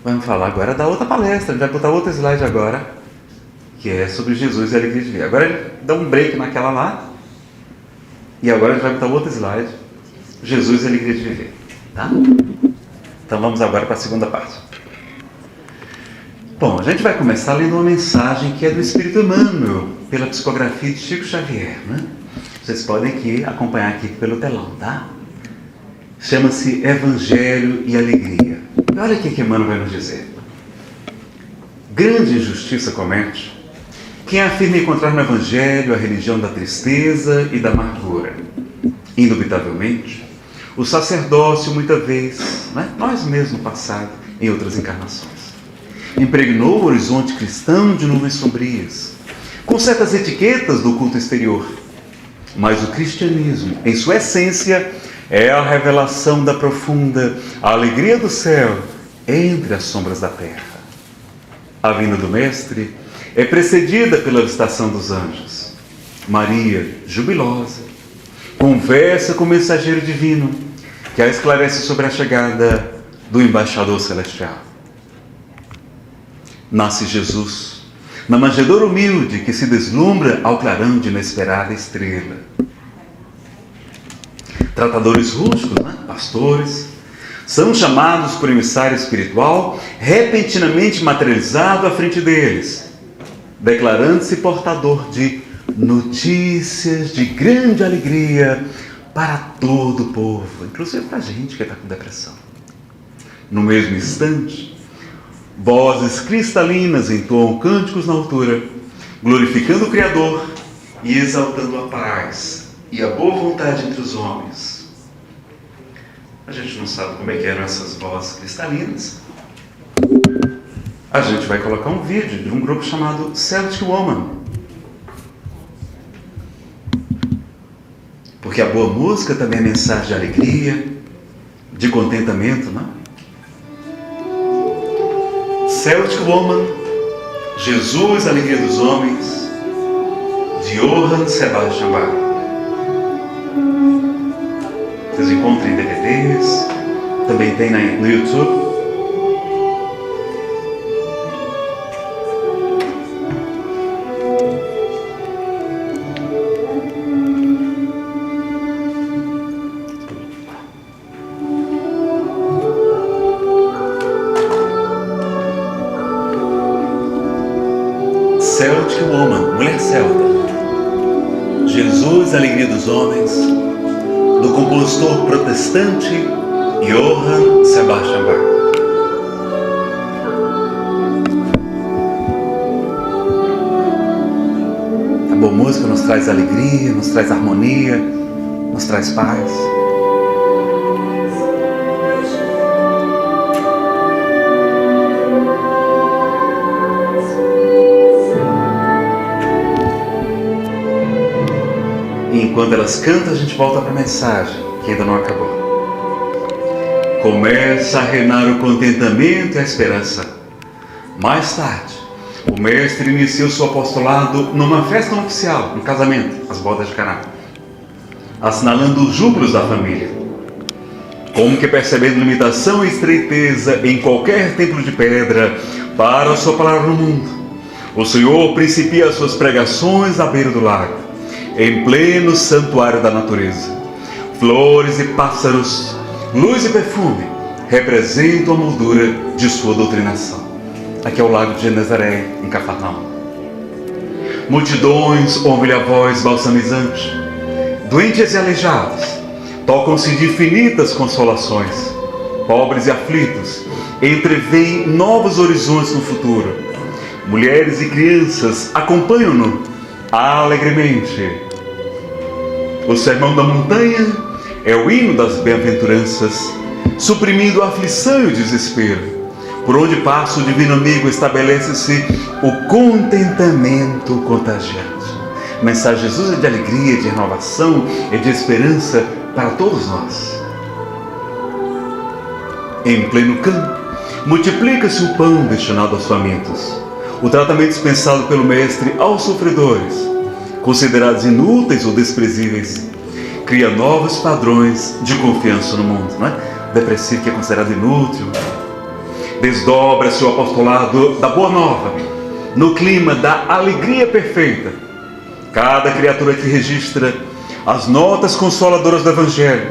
Vamos falar agora da outra palestra. A gente vai botar outro slide agora, que é sobre Jesus e a alegria de viver. Agora ele dá um break naquela lá. E agora a gente vai botar outro slide. Jesus e a alegria de viver. Tá? Então vamos agora para a segunda parte. Bom, a gente vai começar lendo uma mensagem que é do Espírito Emmanuel, pela psicografia de Chico Xavier, né? Vocês podem aqui acompanhar aqui pelo telão, tá? Chama-se Evangelho e Alegria. Olha o que Emmanuel vai nos dizer. Grande injustiça comete quem afirma encontrar no Evangelho a religião da tristeza e da amargura. Indubitavelmente, o sacerdócio, muita vez, né, nós mesmos no passado, em outras encarnações, impregnou o horizonte cristão de nuvens sombrias, com certas etiquetas do culto exterior. Mas o cristianismo, em sua essência, é a revelação da profunda alegria do céu entre as sombras da terra. A vinda do Mestre é precedida pela visitação dos anjos. Maria, jubilosa, conversa com o mensageiro divino, que a esclarece sobre a chegada do embaixador celestial. Nasce Jesus, na manjedoura humilde que se deslumbra ao clarão de inesperada estrela. Tratadores rústicos, né? Pastores, são chamados por emissário espiritual repentinamente materializado à frente deles, declarando-se portador de notícias de grande alegria para todo o povo, inclusive para a gente que está com depressão. No mesmo instante, vozes cristalinas entoam cânticos na altura, glorificando o Criador e exaltando a paz e a boa vontade entre os homens. A gente não sabe como é que eram essas vozes cristalinas. A gente vai colocar um vídeo de um grupo chamado Celtic Woman. Porque a boa música também é mensagem de alegria, de contentamento, não? Celtic Woman, Jesus, a alegria dos homens, de Johann Sebastian Bach. Vocês encontram em DVDs, também tem no YouTube. Celtic Woman, mulher celta. Jesus, a alegria dos homens, do compositor protestante Johann Sebastian Bach. A boa música nos traz alegria, nos traz harmonia, nos traz paz. Enquanto elas cantam, a gente volta para a mensagem, que ainda não acabou. Começa a reinar o contentamento e a esperança. Mais tarde, o Mestre iniciou seu apostolado numa festa oficial, um casamento, as bodas de Caná, assinalando os júbilos da família. Como que percebendo limitação e estreiteza em qualquer templo de pedra para a sua palavra no mundo, o Senhor principia as suas pregações à beira do lago, em pleno santuário da natureza. Flores e pássaros, luz e perfume representam a moldura de sua doutrinação. Aqui é o lago de Genezaré, em Cafarnaum. Multidões ouvem a voz balsamizante. Doentes e aleijados tocam-se de infinitas consolações. Pobres e aflitos entreveem novos horizontes no futuro. Mulheres e crianças acompanham-no alegremente. O sermão da montanha é o hino das bem-aventuranças, suprimindo a aflição e o desespero. Por onde passa o divino amigo, estabelece-se o contentamento contagiante. A mensagem de Jesus é de alegria, de renovação e de esperança para todos nós. Em pleno campo, multiplica-se o pão destinado aos famintos, o tratamento dispensado pelo Mestre aos sofredores, considerados inúteis ou desprezíveis, cria novos padrões de confiança no mundo, não é? Depressivo que é considerado inútil. Desdobra-se o apostolado da Boa Nova, no clima da alegria perfeita. Cada criatura que registra as notas consoladoras do Evangelho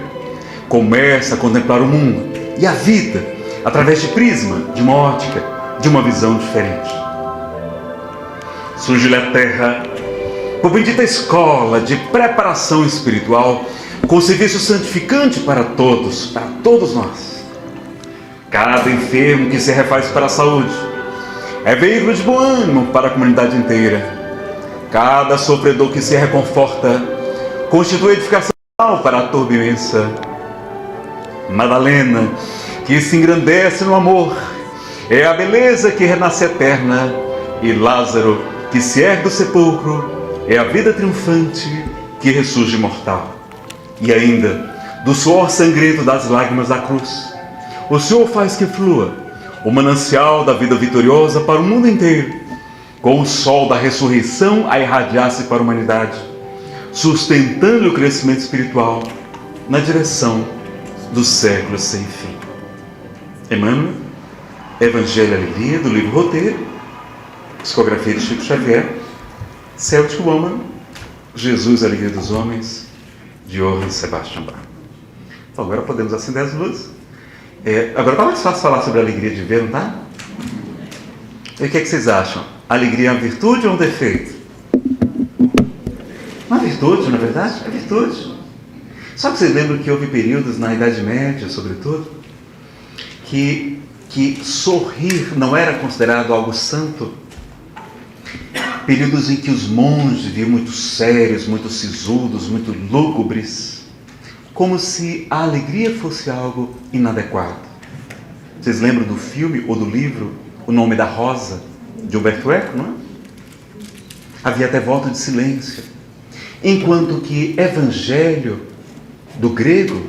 começa a contemplar o mundo e a vida através de prisma, de uma ótica, de uma visão diferente. Surge-lhe a terra por bendita escola de preparação espiritual, com serviço santificante para todos nós. Cada enfermo que se refaz para a saúde é veículo de bom ânimo para a comunidade inteira. Cada sofredor que se reconforta constitui edificação para a turba imensa. Madalena, que se engrandece no amor, é a beleza que renasce eterna. E Lázaro, que se ergue do sepulcro, é a vida triunfante que ressurge imortal. E ainda, do suor sangrento das lágrimas da cruz, o Senhor faz que flua o manancial da vida vitoriosa para o mundo inteiro, com o sol da ressurreição a irradiar-se para a humanidade, sustentando o crescimento espiritual na direção dos séculos sem fim. Emmanuel, Evangelho e Alegria, do livro Roteiro, psicografia de Chico Xavier, Celtic Woman, Jesus, Alegria dos Homens, de Johann Sebastian Bach. Então agora podemos acender as luzes. Agora está mais fácil falar sobre a alegria de ver, não está? E o que vocês acham? A alegria é uma virtude ou um defeito? Uma virtude, na verdade? É virtude. Só que vocês lembram que houve períodos na Idade Média, sobretudo, que sorrir não era considerado algo santo. Períodos em que os monges viviam muito sérios, muito sisudos, muito lúgubres, como se a alegria fosse algo inadequado. Vocês lembram do filme ou do livro O Nome da Rosa, de Umberto Eco, não é? Havia até voto de silêncio. Enquanto que evangelho, do grego,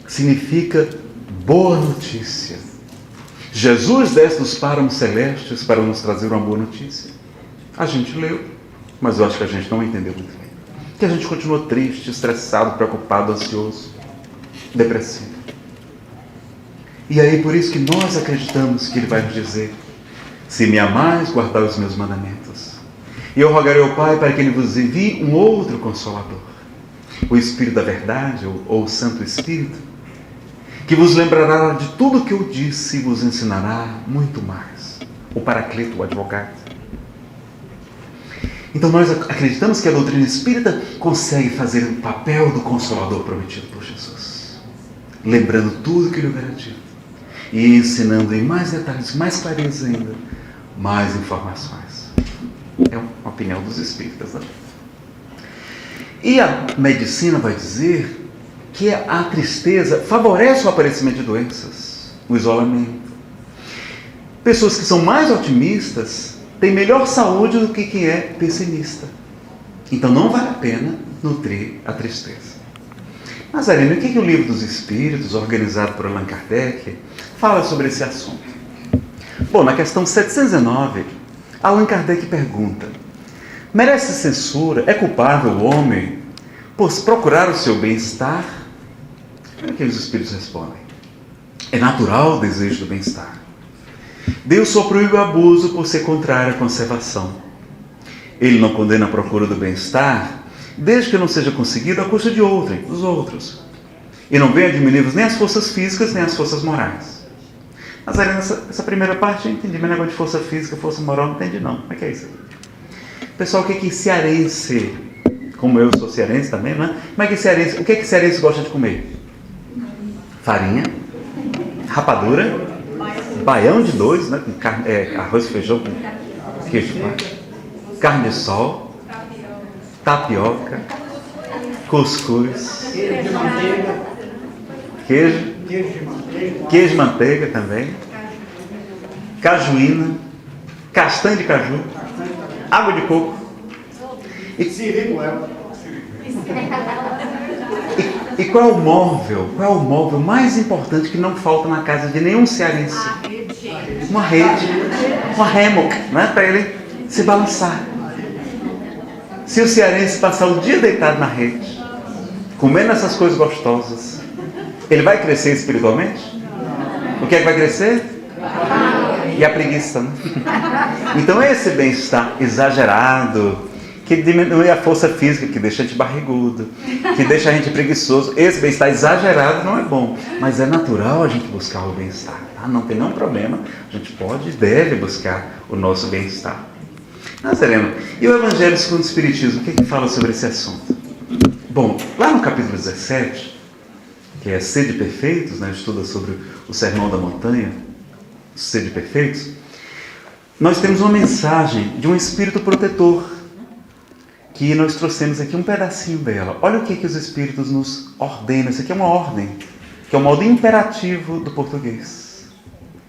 significa boa notícia. Jesus desce dos páramos celestes para nos trazer uma boa notícia. A gente leu, mas eu acho que a gente não entendeu muito bem. Que a gente continuou triste, estressado, preocupado, ansioso, depressivo. E aí por isso que nós acreditamos que Ele vai nos dizer: se me amais, guardai os meus mandamentos. E eu rogarei ao Pai para que Ele vos envie um outro Consolador, o Espírito da Verdade, ou o Santo Espírito, que vos lembrará de tudo o que eu disse e vos ensinará muito mais. O Paracleto, o advogado. Então nós acreditamos que a doutrina espírita consegue fazer o papel do Consolador prometido por Jesus, lembrando tudo que Ele houver dito e ensinando em mais detalhes, mais clareza ainda, mais informações. É uma opinião dos espíritas, né? E a medicina vai dizer que a tristeza favorece o aparecimento de doenças, o isolamento. Pessoas que são mais otimistas têm melhor saúde do que quem é pessimista. Então não vale a pena nutrir a tristeza. Mas, Arina, o que o Livro dos Espíritos, organizado por Allan Kardec, fala sobre esse assunto? Bom, na questão 709, Allan Kardec pergunta: merece censura, é culpável o homem por procurar o seu bem-estar? O que os Espíritos respondem? É natural o desejo do bem-estar. Deus só proíbe o abuso por ser contrário à conservação. Ele não condena a procura do bem-estar, desde que não seja conseguido à custa de outrem, dos outros. E não venha diminuir nem as forças físicas, nem as forças morais. Mas aí nessa primeira parte eu entendi, mas negócio de força física, força moral, não entendi não. Como é que é isso? Pessoal, o que cearense, como eu sou cearense também, né? Como é que cearense, o que cearense gosta de comer? Farinha, rapadura, baião de dois, né? Com carne, arroz e feijão com queijo de pato, carne de sol, tapioca, cuscuz, queijo de manteiga também, cajuína, castanha de caju, água de coco e qual é o móvel mais importante que não falta na casa de nenhum cearense? Uma rede, uma hammock, né? Para ele se balançar. Se o cearense passar o dia deitado na rede, comendo essas coisas gostosas, ele vai crescer espiritualmente? O que é que vai crescer? E a preguiça, né? Então esse bem-estar exagerado, que diminui a força física, que deixa a gente barrigudo, que deixa a gente preguiçoso, esse bem-estar exagerado não é bom, mas é natural a gente buscar o bem-estar, tá? Não tem nenhum problema, a gente pode e deve buscar o nosso bem-estar. Nazareno, e o Evangelho segundo o Espiritismo, o que fala sobre esse assunto? Bom, lá no capítulo 17, que é Sede Perfeitos, né, estuda sobre o Sermão da Montanha, Sede Perfeitos, nós temos uma mensagem de um Espírito protetor, que nós trouxemos aqui um pedacinho dela. Olha o que os Espíritos nos ordenam. Isso aqui é uma ordem, que é o modo imperativo do português.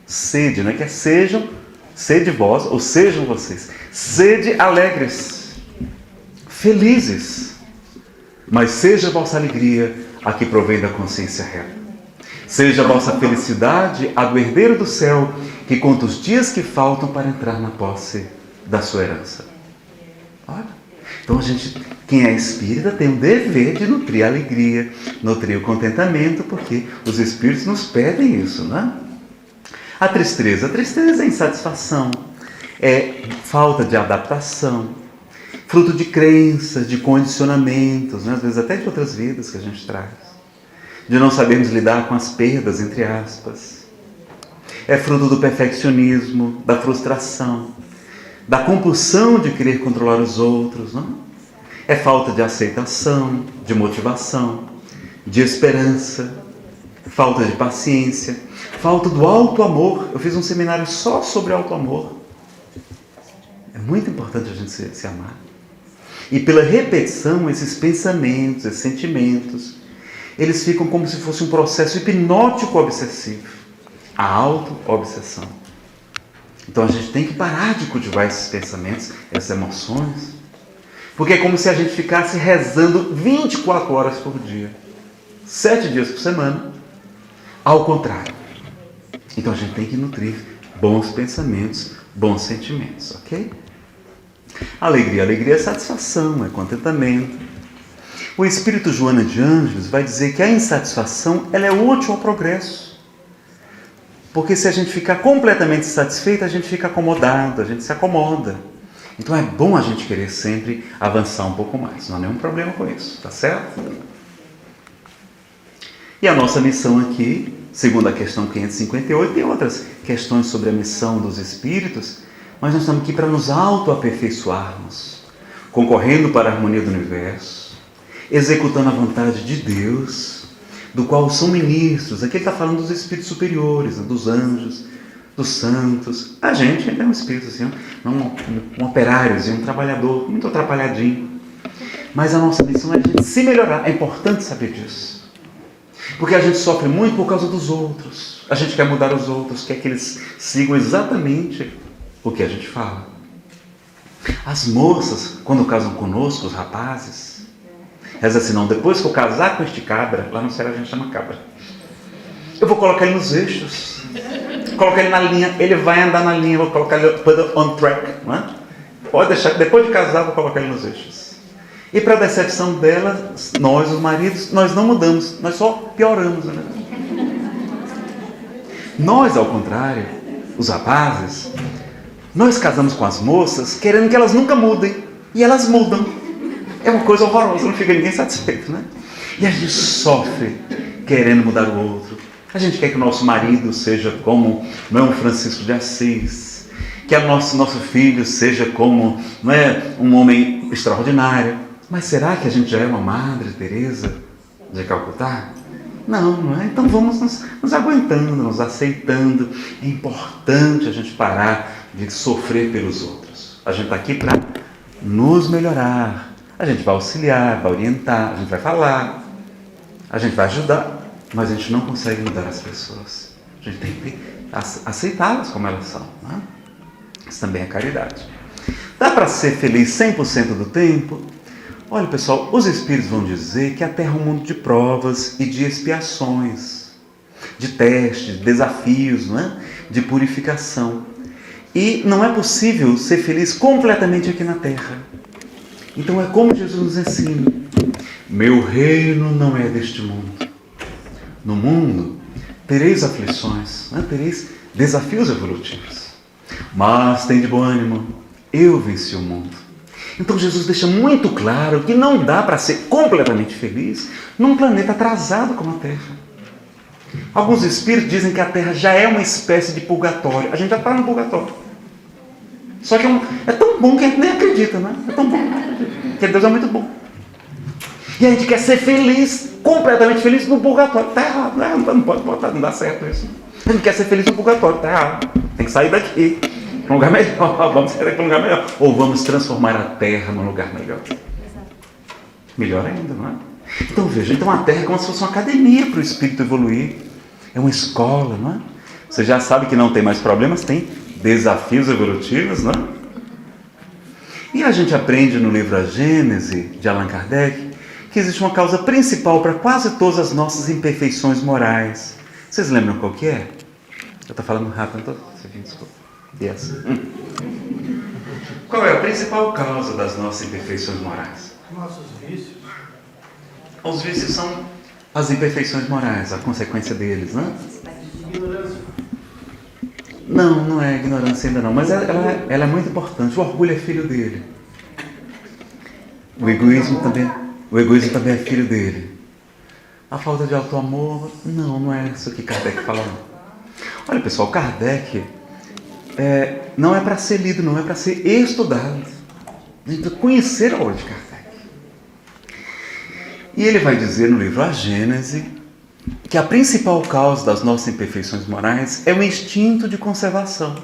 Sede, não é que é sejam, sede vós, ou sejam vocês. Sede alegres, felizes, mas seja a vossa alegria a que provém da consciência reta. Seja a vossa felicidade a do herdeiro do céu, que conta os dias que faltam para entrar na posse da sua herança. Olha. Então, quem é espírita tem o dever de nutrir a alegria, nutrir o contentamento, porque os espíritos nos pedem isso, né? A tristeza é insatisfação, é falta de adaptação, fruto de crenças, de condicionamentos, né? Às vezes até de outras vidas que a gente traz, de não sabermos lidar com as perdas, entre aspas. É fruto do perfeccionismo, da frustração, da compulsão de querer controlar os outros, não? É falta de aceitação, de motivação, de esperança, falta de paciência, falta do auto-amor. Eu fiz um seminário só sobre auto-amor. É muito importante a gente se amar. E pela repetição, esses pensamentos, esses sentimentos, eles ficam como se fosse um processo hipnótico obsessivo. A auto-obsessão. Então a gente tem que parar de cultivar esses pensamentos, essas emoções, porque é como se a gente ficasse rezando 24 horas por dia, 7 dias por semana, ao contrário. Então a gente tem que nutrir bons pensamentos, bons sentimentos, ok? Alegria é satisfação, é contentamento. O Espírito Joana de Ângeles vai dizer que a insatisfação ela é útil ao progresso. Porque se a gente ficar completamente satisfeito, a gente fica acomodado, a gente se acomoda. Então é bom a gente querer sempre avançar um pouco mais. Não há nenhum problema com isso, tá certo? E a nossa missão aqui, segundo a questão 558, tem outras questões sobre a missão dos espíritos, mas nós estamos aqui para nos autoaperfeiçoarmos, concorrendo para a harmonia do universo, executando a vontade de Deus, do qual são ministros. Aqui ele está falando dos espíritos superiores, dos anjos, dos santos. A gente é um espírito assim, um operáriozinho, um trabalhador, muito atrapalhadinho. Mas a nossa missão é a gente se melhorar. É importante saber disso. Porque a gente sofre muito por causa dos outros. A gente quer mudar os outros, quer que eles sigam exatamente o que a gente fala. As moças, quando casam conosco, os rapazes, reza assim, não, depois que eu casar com este cabra, lá no céu a gente chama cabra, eu vou colocar ele nos eixos, colocar ele na linha, ele vai andar na linha, eu vou colocar ele on track, não é? Pode deixar, depois de casar, eu vou colocar ele nos eixos. E para a decepção dela, nós, os maridos, nós não mudamos, nós só pioramos, né? Nós, ao contrário, os rapazes, nós casamos com as moças querendo que elas nunca mudem, e elas mudam. É uma coisa horrorosa, não fica ninguém satisfeito, né? E a gente sofre querendo mudar o outro. A gente quer que o nosso marido seja como, não é, um Francisco de Assis, que o nosso filho seja como, não é, um homem extraordinário. Mas será que a gente já é uma Madre Teresa de Calcutá? Não, não é? Então vamos nos aguentando, nos aceitando. É importante a gente parar de sofrer pelos outros. A gente está aqui para nos melhorar. A gente vai auxiliar, vai orientar, a gente vai falar, a gente vai ajudar, mas a gente não consegue mudar as pessoas. A gente tem que aceitá-las como elas são, né? Isso também é caridade. Dá para ser feliz 100% do tempo? Olha, pessoal, os espíritos vão dizer que a Terra é um mundo de provas e de expiações, de testes, de desafios, não é? De purificação. E não é possível ser feliz completamente aqui na Terra. Então é como Jesus nos ensina. Meu reino não é deste mundo. No mundo tereis aflições, né? Tereis desafios evolutivos. Mas tem de bom ânimo, eu venci o mundo. Então Jesus deixa muito claro que não dá para ser completamente feliz num planeta atrasado como a Terra. Alguns espíritos dizem que a Terra já é uma espécie de purgatório. A gente já está no purgatório. Só que é tão bom que a gente nem acredita, né? É tão bom que Deus é muito bom. E a gente quer ser feliz, completamente feliz no purgatório. Está errado, né? Não pode botar, não dá certo isso. A gente quer ser feliz no purgatório, está errado. Tem que sair daqui para um lugar melhor. Vamos sair daqui para um lugar melhor. Ou vamos transformar a Terra num lugar melhor. Melhor ainda, não é? Então veja, a Terra é como se fosse uma academia para o espírito evoluir. É uma escola, não é? Você já sabe que não tem mais problemas, tem desafios evolutivos, não é? E a gente aprende no livro A Gênese, de Allan Kardec, que existe uma causa principal para quase todas as nossas imperfeições morais. Vocês lembram qual que é? Eu estou falando rápido, não estou... Desculpa. Yes. Qual é a principal causa das nossas imperfeições morais? Nossos vícios. Os vícios são as imperfeições morais, a consequência deles, né? Ignorância. Não é ignorância ainda não, mas ela é muito importante. O orgulho é filho dele. O egoísmo também é filho dele. A falta de auto-amor, não é isso que Kardec fala. Olha pessoal, Kardec não é para ser lido, não é para ser estudado. A gente precisa conhecer a obra de Kardec. E ele vai dizer no livro A Gênese que a principal causa das nossas imperfeições morais é o instinto de conservação.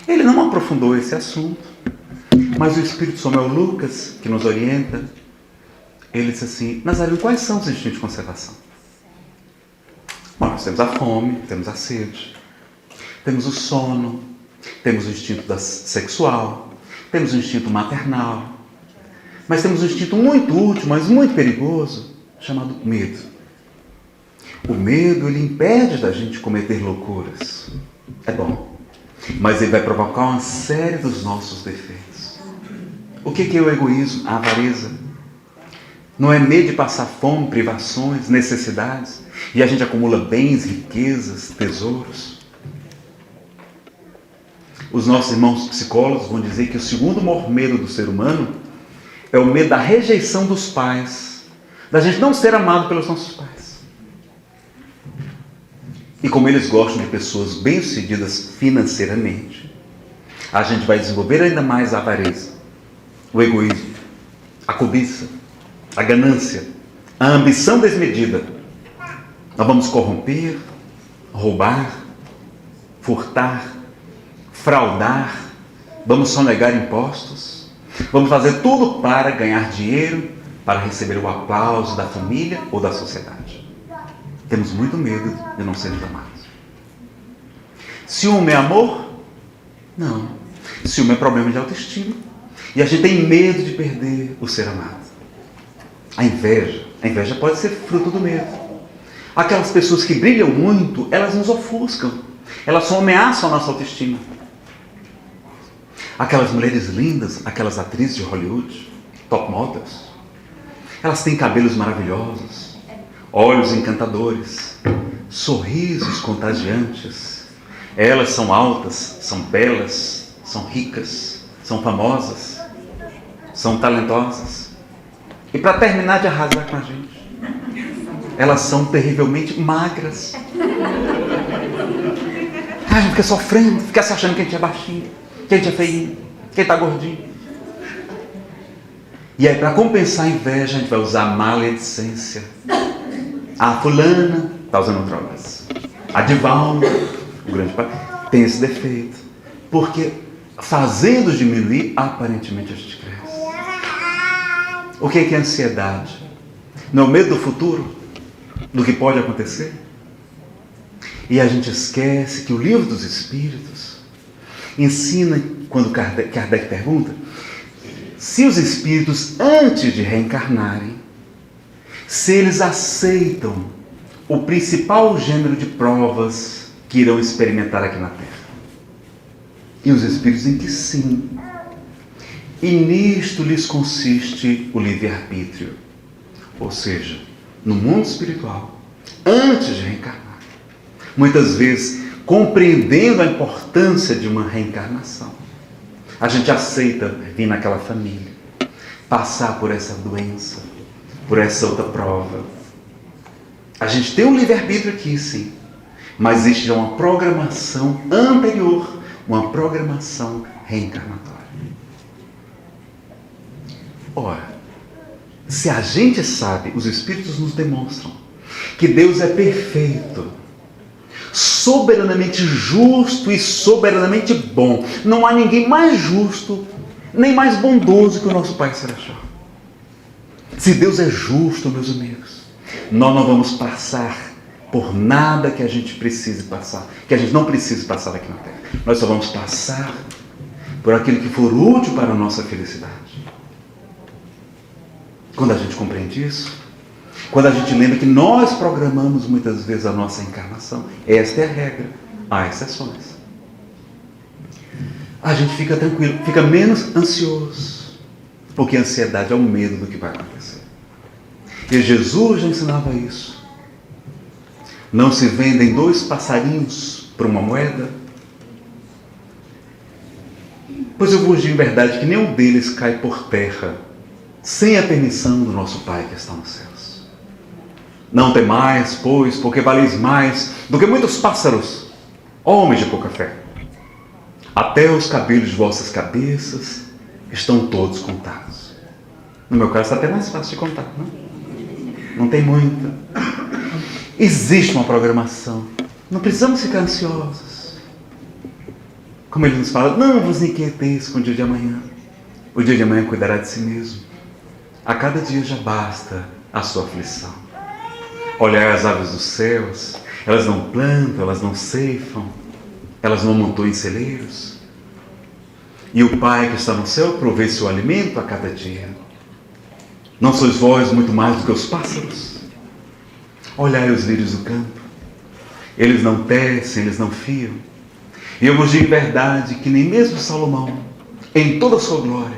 Ele não aprofundou esse assunto, mas o Espírito Samuel Lucas, que nos orienta, ele disse assim: Nazareno, quais são os instintos de conservação? Bom, nós temos a fome, temos a sede, temos o sono, temos o instinto sexual, temos o instinto maternal, mas temos um instinto muito útil, mas muito perigoso, chamado medo. O medo, ele impede da gente cometer loucuras. É bom, mas ele vai provocar uma série dos nossos defeitos. O que é o egoísmo? A avareza. Não é medo de passar fome, privações, necessidades, e a gente acumula bens, riquezas, tesouros. Os nossos irmãos psicólogos vão dizer que o segundo maior medo do ser humano é o medo da rejeição dos pais, da gente não ser amado pelos nossos pais. E como eles gostam de pessoas bem-sucedidas financeiramente, a gente vai desenvolver ainda mais a avareza, o egoísmo, a cobiça, a ganância, a ambição desmedida. Nós vamos corromper, roubar, furtar, fraudar, vamos sonegar impostos, vamos fazer tudo para ganhar dinheiro, para receber o aplauso da família ou da sociedade. Temos muito medo de não sermos amados. Ciúme é amor? Não. Ciúme é problema de autoestima. E a gente tem medo de perder o ser amado. A inveja pode ser fruto do medo. Aquelas pessoas que brilham muito, elas nos ofuscam. Elas só ameaçam a nossa autoestima. Aquelas mulheres lindas, aquelas atrizes de Hollywood, top models, elas têm cabelos maravilhosos, olhos encantadores, sorrisos contagiantes. Elas são altas, são belas, são ricas, são famosas, são talentosas. E para terminar de arrasar com a gente, elas são terrivelmente magras. A gente fica sofrendo, fica se achando que a gente é baixinho, que a gente é feinho, que a gente está gordinho. E aí, para compensar a inveja, a gente vai usar a maledicência. A fulana está usando drogas. A Divaldo, o grande pai, tem esse defeito. Porque fazendo diminuir, aparentemente a gente cresce. O que é ansiedade? Não é o medo do futuro? Do que pode acontecer? E a gente esquece que o Livro dos Espíritos ensina, quando Kardec pergunta, se os espíritos, antes de reencarnarem, se eles aceitam o principal gênero de provas que irão experimentar aqui na Terra. E os espíritos dizem que sim. E nisto lhes consiste o livre-arbítrio. Ou seja, no mundo espiritual, antes de reencarnar, muitas vezes, compreendendo a importância de uma reencarnação, a gente aceita vir naquela família, passar por essa doença, por essa outra prova. A gente tem um livre-arbítrio aqui, sim, mas existe já uma programação anterior, uma programação reencarnatória. Ora, se a gente sabe, os Espíritos nos demonstram que Deus é perfeito, soberanamente justo e soberanamente bom. Não há ninguém mais justo, nem mais bondoso que o nosso Pai Celestial. Se Deus é justo, meus amigos, nós não vamos passar por nada que a gente precise passar, que a gente não precise passar aqui na Terra. Nós só vamos passar por aquilo que for útil para a nossa felicidade. Quando a gente compreende isso, quando a gente lembra que nós programamos muitas vezes a nossa encarnação, esta é a regra, há exceções. A gente fica tranquilo, fica menos ansioso, porque a ansiedade é o medo do que vai acontecer. E Jesus já ensinava isso. Não se vendem 2 passarinhos por uma moeda? Pois eu vos digo em verdade que nenhum deles cai por terra sem a permissão do nosso Pai que está nos céus. Não temais, pois, porque valeis mais do que muitos pássaros, homens de pouca fé. Até os cabelos de vossas cabeças estão todos contados. No meu caso está até mais fácil de contar, não? Não tem muita. Existe uma programação. Não precisamos ficar ansiosos. Como ele nos fala, não vos inquieteis com o dia de amanhã. O dia de amanhã cuidará de si mesmo. A cada dia já basta a sua aflição. Olhai as aves dos céus, elas não plantam, elas não ceifam, elas não amontoam em celeiros. E o Pai que está no céu provê seu alimento a cada dia. Não sois vós muito mais do que os pássaros? Olhai os lírios do campo, eles não tecem, eles não fiam. E eu vos digo em verdade que nem mesmo Salomão, em toda a sua glória,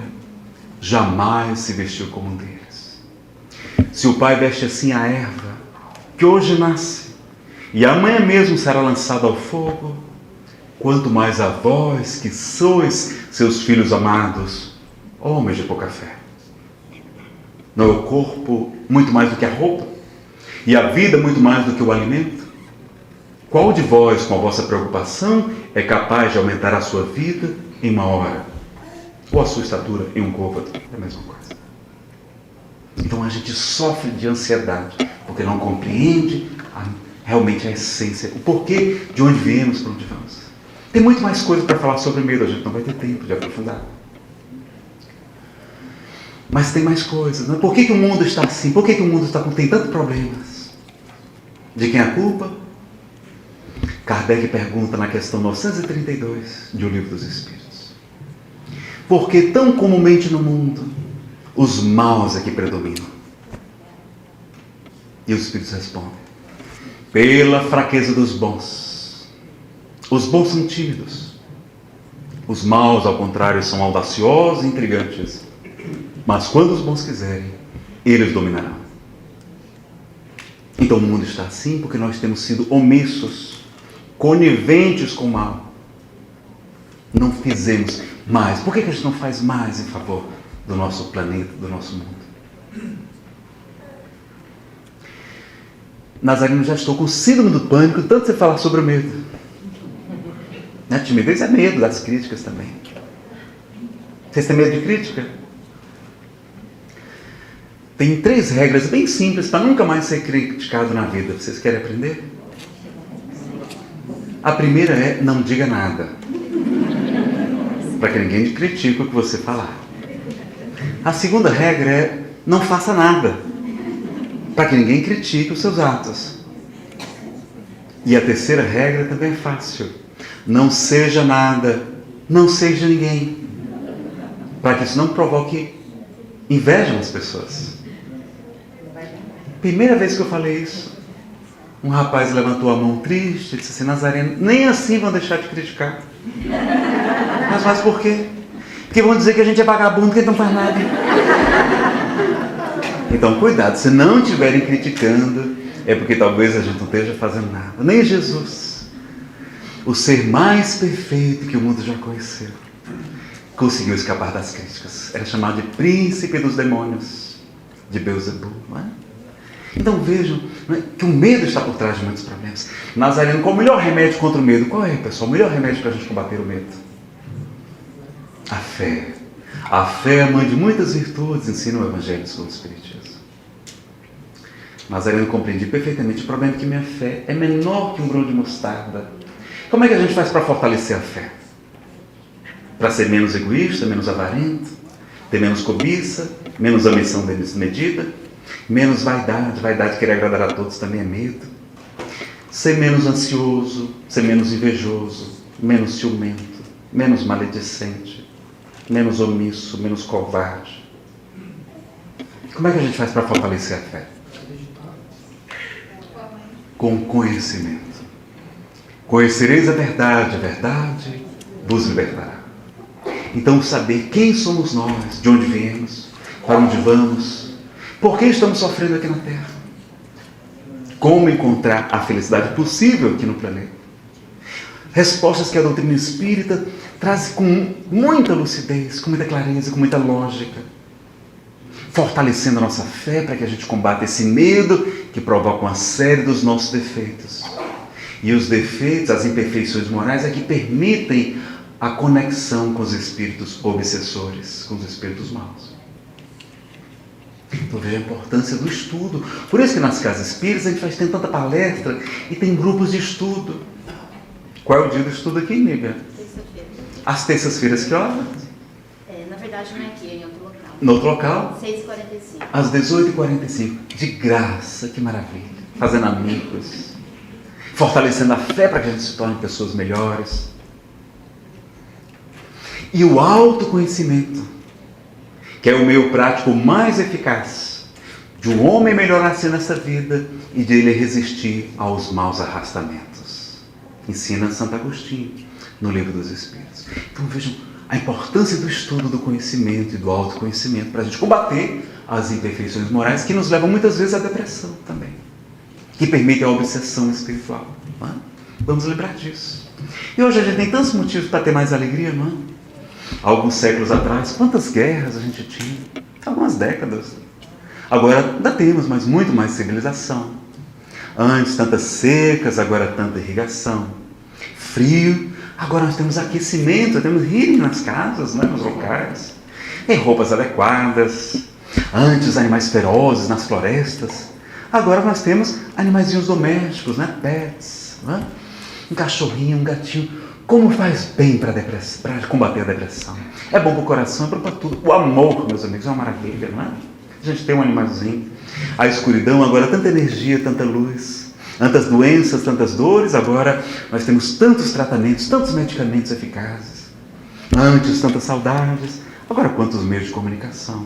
jamais se vestiu como um deles. Se o Pai veste assim a erva, que hoje nasce, e amanhã mesmo será lançada ao fogo, quanto mais a vós, que sois seus filhos amados, homens de pouca fé. Não é o corpo muito mais do que a roupa? E a vida muito mais do que o alimento? Qual de vós, com a vossa preocupação, é capaz de aumentar a sua vida em uma hora? Ou a sua estatura em um côvado? É a mesma coisa. Então a gente sofre de ansiedade, porque não compreende realmente a essência, o porquê de onde viemos, para onde vamos. Tem muito mais coisa para falar sobre medo, a gente não vai ter tempo de aprofundar. Mas tem mais coisas, não é? Por que o mundo está assim? Por que o mundo tem tantos problemas? De quem é a culpa? Kardec pergunta na questão 932 de O Livro dos Espíritos. Por que tão comumente no mundo os maus é que predominam? E os Espíritos respondem: pela fraqueza dos bons. Os bons são tímidos. Os maus, ao contrário, são audaciosos e intrigantes. Mas quando os bons quiserem, eles dominarão. Então o mundo está assim porque nós temos sido omissos, coniventes com o mal. Não fizemos mais. Por que a gente não faz mais em favor do nosso planeta, do nosso mundo? Nazareno, já estou com síndrome do pânico, tanto você falar sobre o medo. A timidez é medo das críticas também. Vocês têm medo de crítica? Tem 3 regras bem simples para nunca mais ser criticado na vida. Vocês querem aprender? A primeira é: não diga nada, para que ninguém critique o que você falar. A segunda regra é: não faça nada, para que ninguém critique os seus atos. E a terceira regra também é fácil: não seja nada, não seja ninguém, para que isso não provoque inveja nas pessoas. Primeira vez que eu falei isso, um rapaz levantou a mão triste e disse assim: Nazareno, nem assim vão deixar de criticar. Mas por quê? Porque vão dizer que a gente é vagabundo, que a gente não faz nada. Então cuidado, se não estiverem criticando, é porque talvez a gente não esteja fazendo nada. Nem Jesus. o ser mais perfeito que o mundo já conheceu, conseguiu escapar das críticas. Era chamado de príncipe dos demônios, de Beelzebub, não é? Então vejam, não é, que o medo está por trás de muitos problemas. Nazareno, qual o melhor remédio contra o medo? Qual é, pessoal, o melhor remédio para a gente combater o medo? A fé. A fé é a mãe de muitas virtudes, ensina o Evangelho segundo o Espiritismo. Nazareno, compreendi perfeitamente o problema é que minha fé é menor que um grão de mostarda. Como é que a gente faz para fortalecer a fé? Para ser menos egoísta, menos avarento, ter menos cobiça, menos ambição desmedida, menos vaidade. Vaidade, querer agradar a todos, também é medo. Ser menos ansioso, ser menos invejoso, menos ciumento, menos maledicente, menos omisso, menos covarde. Como é que a gente faz para fortalecer a fé? Com conhecimento. Conhecereis a verdade vos libertará. Então, saber quem somos nós, de onde viemos, para onde vamos, por que estamos sofrendo aqui na Terra, como encontrar a felicidade possível aqui no planeta. Respostas que a doutrina espírita traz com muita lucidez, com muita clareza, com muita lógica, fortalecendo a nossa fé para que a gente combata esse medo que provoca uma série dos nossos defeitos. E os defeitos, as imperfeições morais é que permitem a conexão com os espíritos obsessores, com os espíritos maus. Então veja a importância do estudo. Por isso que nas casas espíritas a gente tem tanta palestra e tem grupos de estudo. Qual é o dia do estudo aqui, Nívia? Terça-feira. Às terças-feiras, que horas? Na verdade não é aqui, é em outro local. No outro local? 6h45. Às 18h45. De graça, que maravilha. Fazendo amigos. Fortalecendo a fé para que a gente se torne pessoas melhores. E o autoconhecimento, que é o meio prático mais eficaz de um homem melhorar-se nessa vida e de ele resistir aos maus arrastamentos. Ensina Santo Agostinho no Livro dos Espíritos. Então vejam a importância do estudo do conhecimento e do autoconhecimento para a gente combater as imperfeições morais que nos levam muitas vezes à depressão também, que permitem a obsessão espiritual. Não é? Vamos lembrar disso. E hoje a gente tem tantos motivos para ter mais alegria, não é? Alguns séculos atrás, quantas guerras a gente tinha? Algumas décadas. Agora ainda temos, mas muito mais civilização. Antes tantas secas, agora tanta irrigação. Frio, agora nós temos aquecimento, temos heating nas casas, né, nos locais. E roupas adequadas. Antes animais ferozes nas florestas. Agora nós temos animaizinhos domésticos, né, pets. Né? Um cachorrinho, um gatinho. Como faz bem para combater a depressão? É bom para o coração, é bom para tudo. O amor, meus amigos, é uma maravilha, não é? A gente tem um animalzinho. A escuridão, agora tanta energia, tanta luz. Tantas doenças, tantas dores. Agora nós temos tantos tratamentos, tantos medicamentos eficazes. Antes, tantas saudades. Agora, quantos meios de comunicação.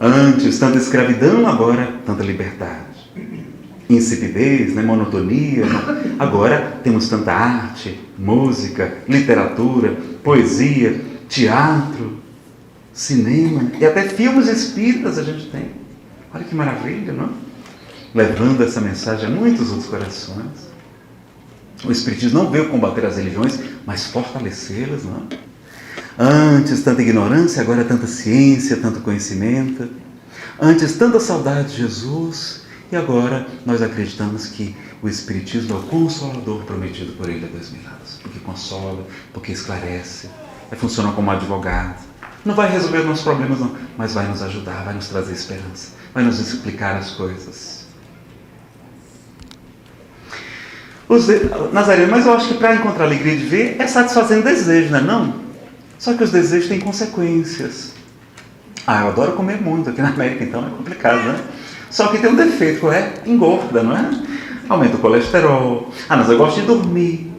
Antes, tanta escravidão. Agora, tanta liberdade. Insipidez, né? Monotonia. Não. Agora temos tanta arte, música, literatura, poesia, teatro, cinema e até filmes espíritas a gente tem. Olha que maravilha, não? Levando essa mensagem a muitos outros corações. O Espiritismo não veio combater as religiões, mas fortalecê-las, não? Antes tanta ignorância, agora tanta ciência, tanto conhecimento. Antes tanta saudade de Jesus. E agora nós acreditamos que o Espiritismo é o consolador prometido por ele há 2000 anos. Porque consola, porque esclarece, funciona como advogado. Não vai resolver os nossos problemas não, mas vai nos ajudar, vai nos trazer esperança, vai nos explicar as coisas. Nazareno, mas eu acho que para encontrar alegria de ver é satisfazendo desejo, não é não? Só que os desejos têm consequências. Eu adoro comer muito, aqui na América então é complicado, né? Só que tem um defeito, qual é? Engorda, não é? Aumenta o colesterol. Mas eu gosto de dormir.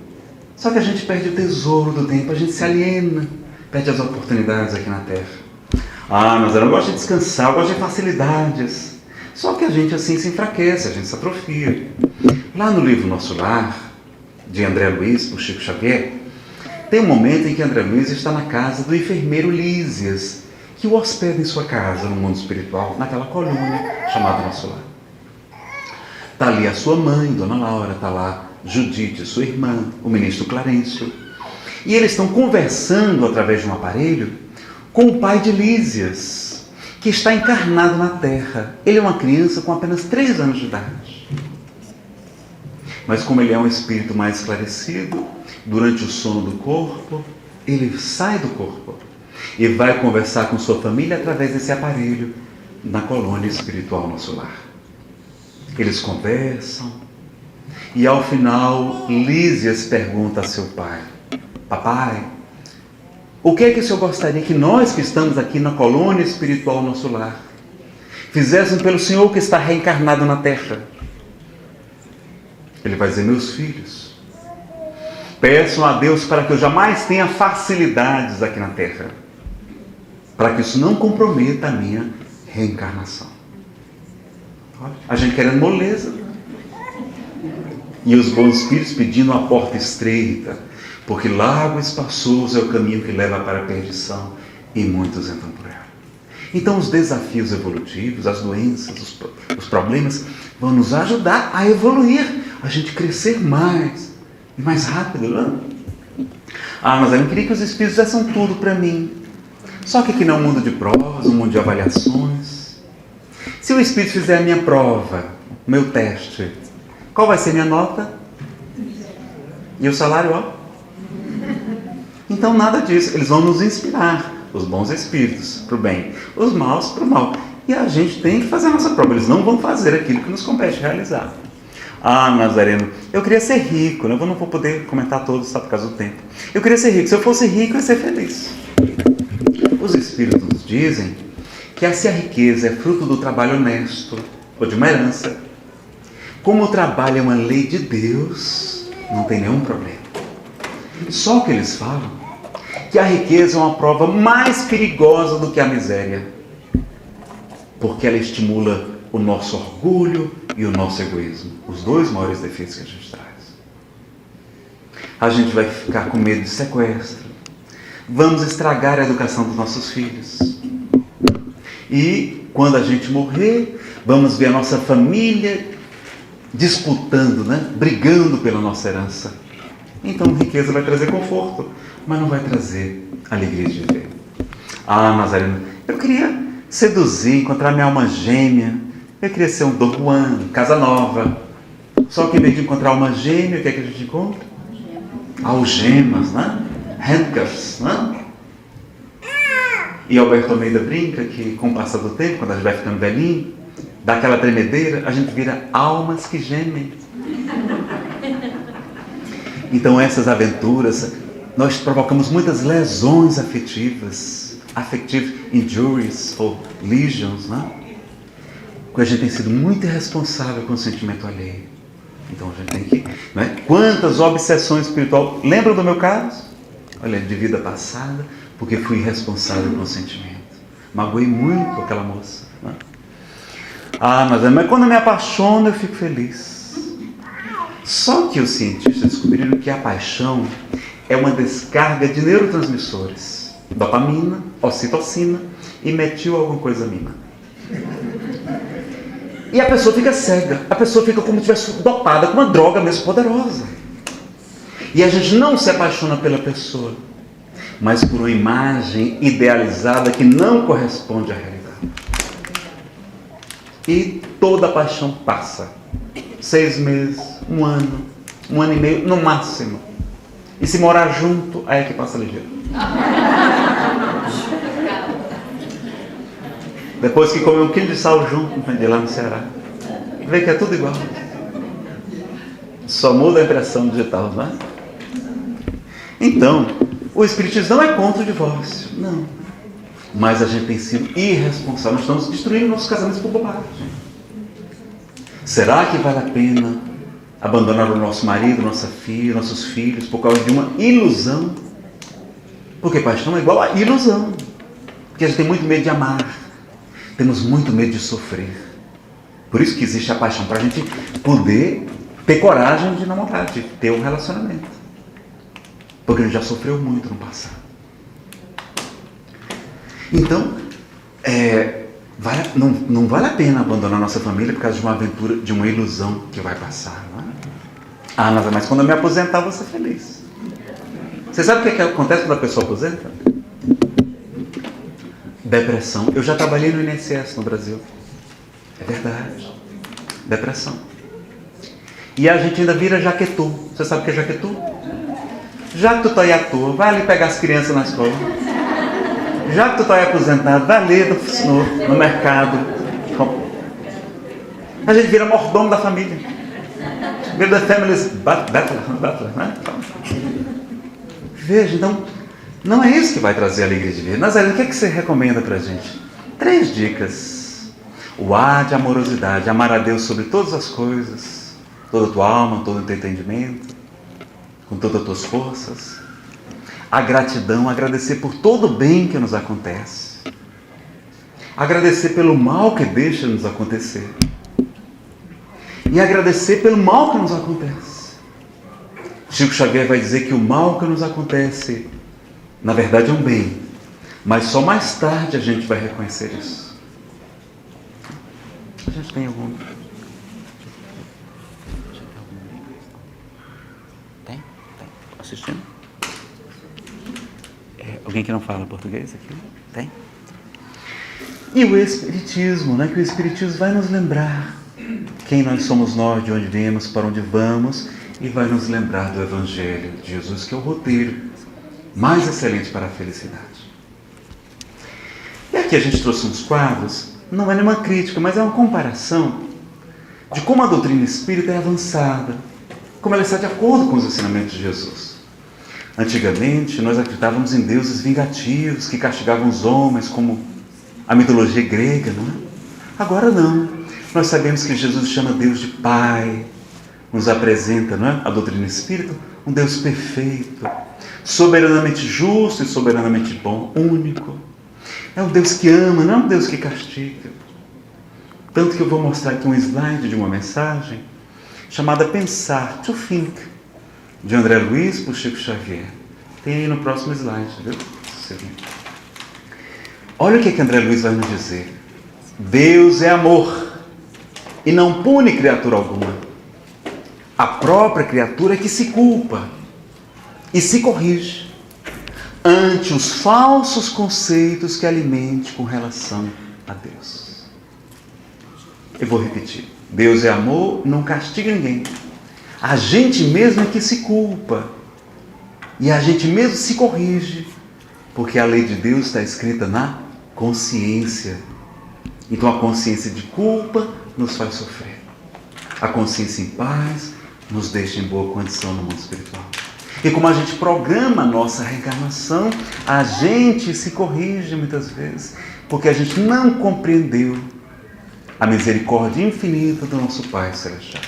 Só que a gente perde o tesouro do tempo, a gente se aliena, perde as oportunidades aqui na Terra. Mas eu não gosto de descansar, eu gosto de facilidades. Só que a gente assim se enfraquece, a gente se atrofia. Lá no livro Nosso Lar, de André Luiz, por Chico Xavier, tem um momento em que André Luiz está na casa do enfermeiro Lísias, que o hospeda em sua casa, no mundo espiritual, naquela colônia chamada Nosso Lar. Está ali a sua mãe, Dona Laura, está lá Judite, sua irmã, o ministro Clarencio. E eles estão conversando através de um aparelho com o pai de Lísias, que está encarnado na Terra. Ele é uma criança com apenas 3 anos de idade. Mas como ele é um espírito mais esclarecido, durante o sono do corpo, ele sai do corpo e vai conversar com sua família através desse aparelho na colônia espiritual Nosso Lar. Eles conversam e ao final Lísias pergunta a seu pai: papai, o que é que o senhor gostaria que nós que estamos aqui na colônia espiritual Nosso Lar fizéssemos pelo senhor que está reencarnado na Terra? Ele vai dizer: meus filhos, peçam a Deus para que eu jamais tenha facilidades aqui na Terra, para que isso não comprometa a minha reencarnação. A gente querendo moleza. E os bons espíritos pedindo uma porta estreita, porque largo e espaçoso é o caminho que leva para a perdição, e muitos entram por ela. Então os desafios evolutivos, as doenças, os problemas vão nos ajudar a evoluir, a gente crescer mais e mais rápido, não? Mas eu não queria que os espíritos fizessem tudo para mim. Só que aqui não é um mundo de provas, um mundo de avaliações. Se o espírito fizer a minha prova, o meu teste, qual vai ser minha nota? E o salário, ó? Então nada disso. Eles vão nos inspirar, os bons espíritos, para o bem, os maus para o mal. E a gente tem que fazer a nossa prova. Eles não vão fazer aquilo que nos compete realizar. Nazareno, eu queria ser rico, né? Eu não vou poder comentar todos, só por causa do tempo. Eu queria ser rico. Se eu fosse rico, eu ia ser feliz. Os espíritos nos dizem que se a riqueza é fruto do trabalho honesto ou de uma herança, como o trabalho é uma lei de Deus, não tem nenhum problema. Só que eles falam que a riqueza é uma prova mais perigosa do que a miséria, porque ela estimula o nosso orgulho e o nosso egoísmo, os 2 maiores defeitos que a gente traz. A gente vai ficar com medo de sequestro, vamos estragar a educação dos nossos filhos. E quando a gente morrer, vamos ver a nossa família disputando, né? Brigando pela nossa herança. Então riqueza vai trazer conforto, mas não vai trazer alegria de viver. Nazareno, eu queria seduzir, encontrar minha alma gêmea. Eu queria ser um Dom Juan, casa nova. Só que em vez de encontrar alma gêmea, o que é que a gente encontra? Algemas, né? Handcuffs, né? E Alberto Almeida brinca que com o passar do tempo, quando a gente vai ficando velhinho, dá aquela tremedeira, a gente vira almas que gemem. Então essas aventuras, nós provocamos muitas lesões afetivas, affective injuries ou lesions, né? Porque a gente tem sido muito irresponsável com o sentimento alheio. Então a gente tem que, né? Quantas obsessões espirituais, lembram do meu caso? Olha, de vida passada, porque fui irresponsável com o sentimento. Magoei muito aquela moça, né? Mas quando eu me apaixono eu fico feliz. Só que os cientistas descobriram que a paixão é uma descarga de neurotransmissores, dopamina, ocitocina e metil alguma coisa amina. E a pessoa fica cega, a pessoa fica como se estivesse dopada com uma droga mesmo poderosa. E a gente não se apaixona pela pessoa, mas por uma imagem idealizada que não corresponde à realidade. E toda paixão passa. 6 meses, 1 ano, 1 ano e meio, no máximo. E se morar junto, aí é que passa ligeiro. Depois que comer 1 quilo de sal junto, de lá no Ceará, vê que é tudo igual. Só muda a impressão digital, não é? Então, o Espiritismo não é contra o divórcio, não. Mas a gente tem sido irresponsável, nós estamos destruindo nossos casamentos por bobagem. Será que vale a pena abandonar o nosso marido, nossa filha, nossos filhos por causa de uma ilusão? Porque paixão é igual a ilusão. Porque a gente tem muito medo de amar, temos muito medo de sofrer. Por isso que existe a paixão, para a gente poder ter coragem de namorar, de ter um relacionamento. Porque a gente já sofreu muito no passado. Então, não vale a pena abandonar nossa família por causa de uma aventura, de uma ilusão que vai passar, não é? Ah, mas quando eu me aposentar, eu vou ser feliz. Você sabe o que acontece quando a pessoa aposenta? Depressão. Eu já trabalhei no INSS no Brasil. É verdade. Depressão. E a gente ainda vira jaquetu. Você sabe o que é jaquetu? Já que tu tá aí à toa, vai ali pegar as crianças na escola. Já que tu tá aí aposentado, vai ali no mercado. A gente vira mordomo da família. Vira the family's butler, né? Veja, então, não é isso que vai trazer a alegria de ver. Nazareno, o que você recomenda pra gente? 3 dicas. O A de amorosidade, amar a Deus sobre todas as coisas, toda a tua alma, todo o teu entendimento, com todas as tuas forças. A gratidão, agradecer por todo o bem que nos acontece. Agradecer pelo mal que deixa nos acontecer. E agradecer pelo mal que nos acontece. Chico Xavier vai dizer que o mal que nos acontece, na verdade, é um bem. Mas só mais tarde a gente vai reconhecer isso. A gente tem algum... Tem? Assistindo? Alguém que não fala português aqui? Tem? E o Espiritismo, né? Que o Espiritismo vai nos lembrar quem nós somos nós, de onde viemos, para onde vamos, e vai nos lembrar do Evangelho de Jesus, que é o roteiro mais excelente para a felicidade. E aqui a gente trouxe uns quadros, não é nenhuma crítica, mas é uma comparação de como a doutrina espírita é avançada, como ela está de acordo com os ensinamentos de Jesus. Antigamente, nós acreditávamos em deuses vingativos que castigavam os homens, como a mitologia grega, não é? Agora não. Nós sabemos que Jesus chama Deus de Pai, nos apresenta, não é? A doutrina espírita, um Deus perfeito, soberanamente justo e soberanamente bom, único. É um Deus que ama, não é um Deus que castiga. Tanto que eu vou mostrar aqui um slide de uma mensagem chamada Pensar, to Think, de André Luiz por Chico Xavier. Tem aí no próximo slide, viu? Olha o que André Luiz vai nos dizer. Deus é amor e não pune criatura alguma. A própria criatura é que se culpa e se corrige ante os falsos conceitos que alimente com relação a Deus. Eu vou repetir. Deus é amor, não castiga ninguém. A gente mesmo é que se culpa. E a gente mesmo se corrige. Porque a lei de Deus está escrita na consciência. Então a consciência de culpa nos faz sofrer. A consciência em paz nos deixa em boa condição no mundo espiritual. E como a gente programa a nossa reencarnação, a gente se corrige muitas vezes. Porque a gente não compreendeu a misericórdia infinita do nosso Pai Celestial.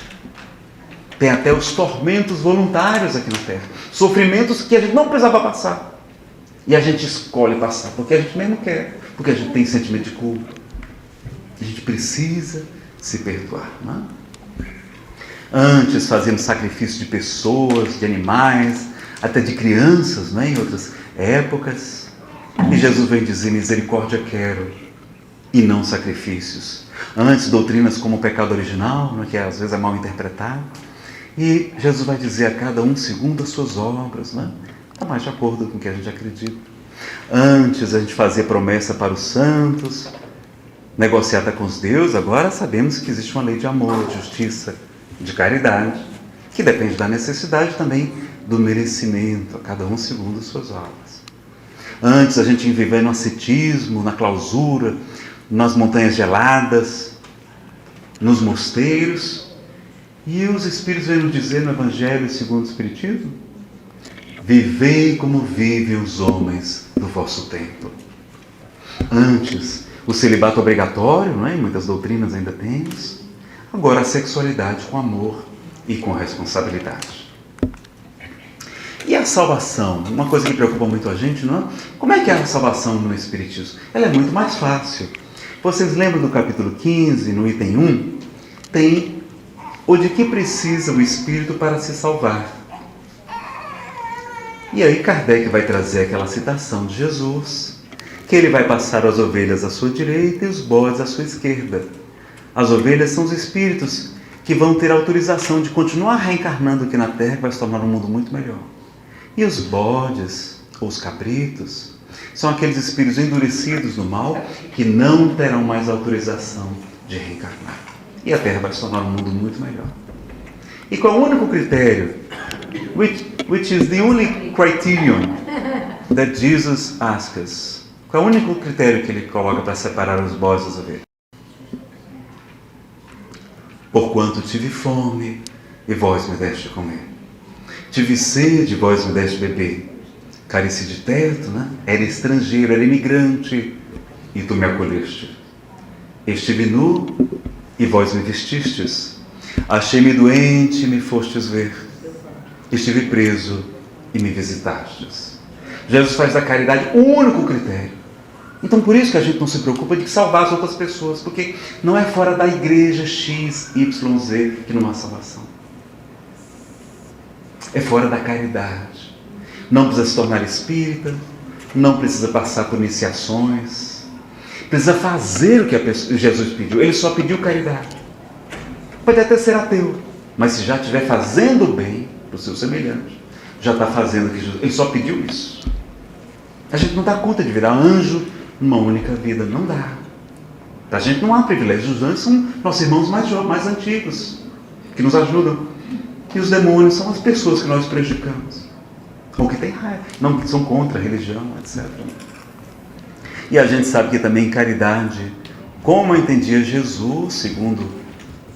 Tem até os tormentos voluntários aqui na Terra. Sofrimentos que a gente não precisava passar. E a gente escolhe passar, porque a gente mesmo quer. Porque a gente tem sentimento de culpa. A gente precisa se perdoar. Não é? Antes fazíamos sacrifício de pessoas, de animais, até de crianças, não é? Em outras épocas. E Jesus vem dizer, misericórdia quero e não sacrifícios. Antes, doutrinas como o pecado original, que às vezes é mal interpretado. E Jesus vai dizer a cada um segundo as suas obras, né? Está mais de acordo com o que a gente acredita. Antes a gente fazia promessa para os santos, negociar até com os deuses. Agora sabemos que existe uma lei de amor, de justiça, de caridade, que depende da necessidade também do merecimento, a cada um segundo as suas obras. Antes a gente vivia no ascetismo, na clausura, nas montanhas geladas, nos mosteiros. E os Espíritos vêm nos dizer no Evangelho segundo o Espiritismo: vivei como vivem os homens do vosso tempo. Antes, o celibato obrigatório, não é? Muitas doutrinas ainda temos. Agora, a sexualidade com amor e com responsabilidade. E a salvação? Uma coisa que preocupa muito a gente, não é? Como é que é a salvação no Espiritismo? Ela é muito mais fácil. Vocês lembram do capítulo 15, no item 1? Tem o de que precisa o Espírito para se salvar. E aí Kardec vai trazer aquela citação de Jesus, que ele vai passar as ovelhas à sua direita e os bodes à sua esquerda. As ovelhas são os espíritos que vão ter autorização de continuar reencarnando aqui na Terra, que vai se tornar um mundo muito melhor. E os bodes, ou os cabritos, são aqueles espíritos endurecidos no mal que não terão mais autorização de reencarnar. E a Terra vai se tornar um mundo muito melhor. E qual é o único critério? Which is the only criterion that Jesus asks us? Qual é o único critério que ele coloca para separar os bodes das ovelhas? Porquanto tive fome, e vós me deste comer. Tive sede, e vós me deste beber. Careci de teto, né? Era estrangeiro, era imigrante, e tu me acolheste. Estive nu, e vós me vestistes. Achei-me doente, e me fostes ver. Estive preso, e me visitastes. Jesus faz da caridade o único critério. Então por isso que a gente não se preocupa de salvar as outras pessoas, porque não é fora da igreja X, Y, Z que não há salvação. É fora da caridade. Não precisa se tornar espírita, não precisa passar por iniciações, precisa fazer o que Jesus pediu. Ele só pediu caridade. Pode até ser ateu, mas se já estiver fazendo bem para o seu semelhante, já está fazendo o que Jesus... Ele só pediu isso. A gente não dá conta de virar anjo numa única vida, não dá. Para a gente não há privilégio. Os anjos são nossos irmãos mais antigos, que nos ajudam. E os demônios são as pessoas que nós prejudicamos, ou que têm raiva, não, que são contra a religião, etc. E a gente sabe que também caridade, como entendia Jesus, segundo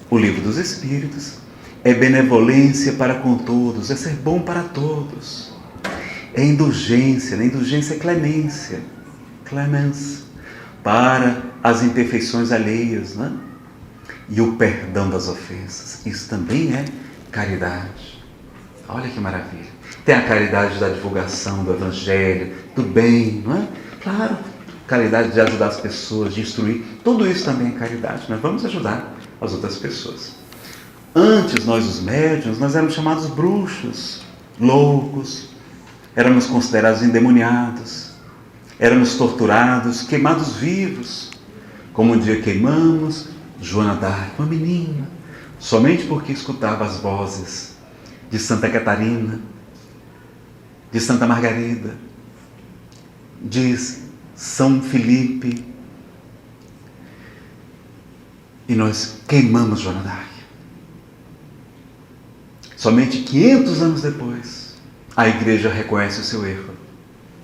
o Livro dos Espíritos, é benevolência para com todos, é ser bom para todos. É indulgência, né? Indulgência é clemência, clemens, para as imperfeições alheias, né? E o perdão das ofensas. Isso também é caridade. Olha que maravilha. Tem a caridade da divulgação do Evangelho, do bem, não é? Claro, caridade de ajudar as pessoas, de instruir. Tudo isso também é caridade. Nós vamos ajudar as outras pessoas. Antes, nós, os médiuns, nós éramos chamados bruxos, loucos, éramos considerados endemoniados, éramos torturados, queimados vivos, como um dia queimamos Joana d'Arc, uma menina, somente porque escutava as vozes de Santa Catarina, de Santa Margarida, de São Felipe, e nós queimamos Joana d'Arc. Somente 500 anos depois, a igreja reconhece o seu erro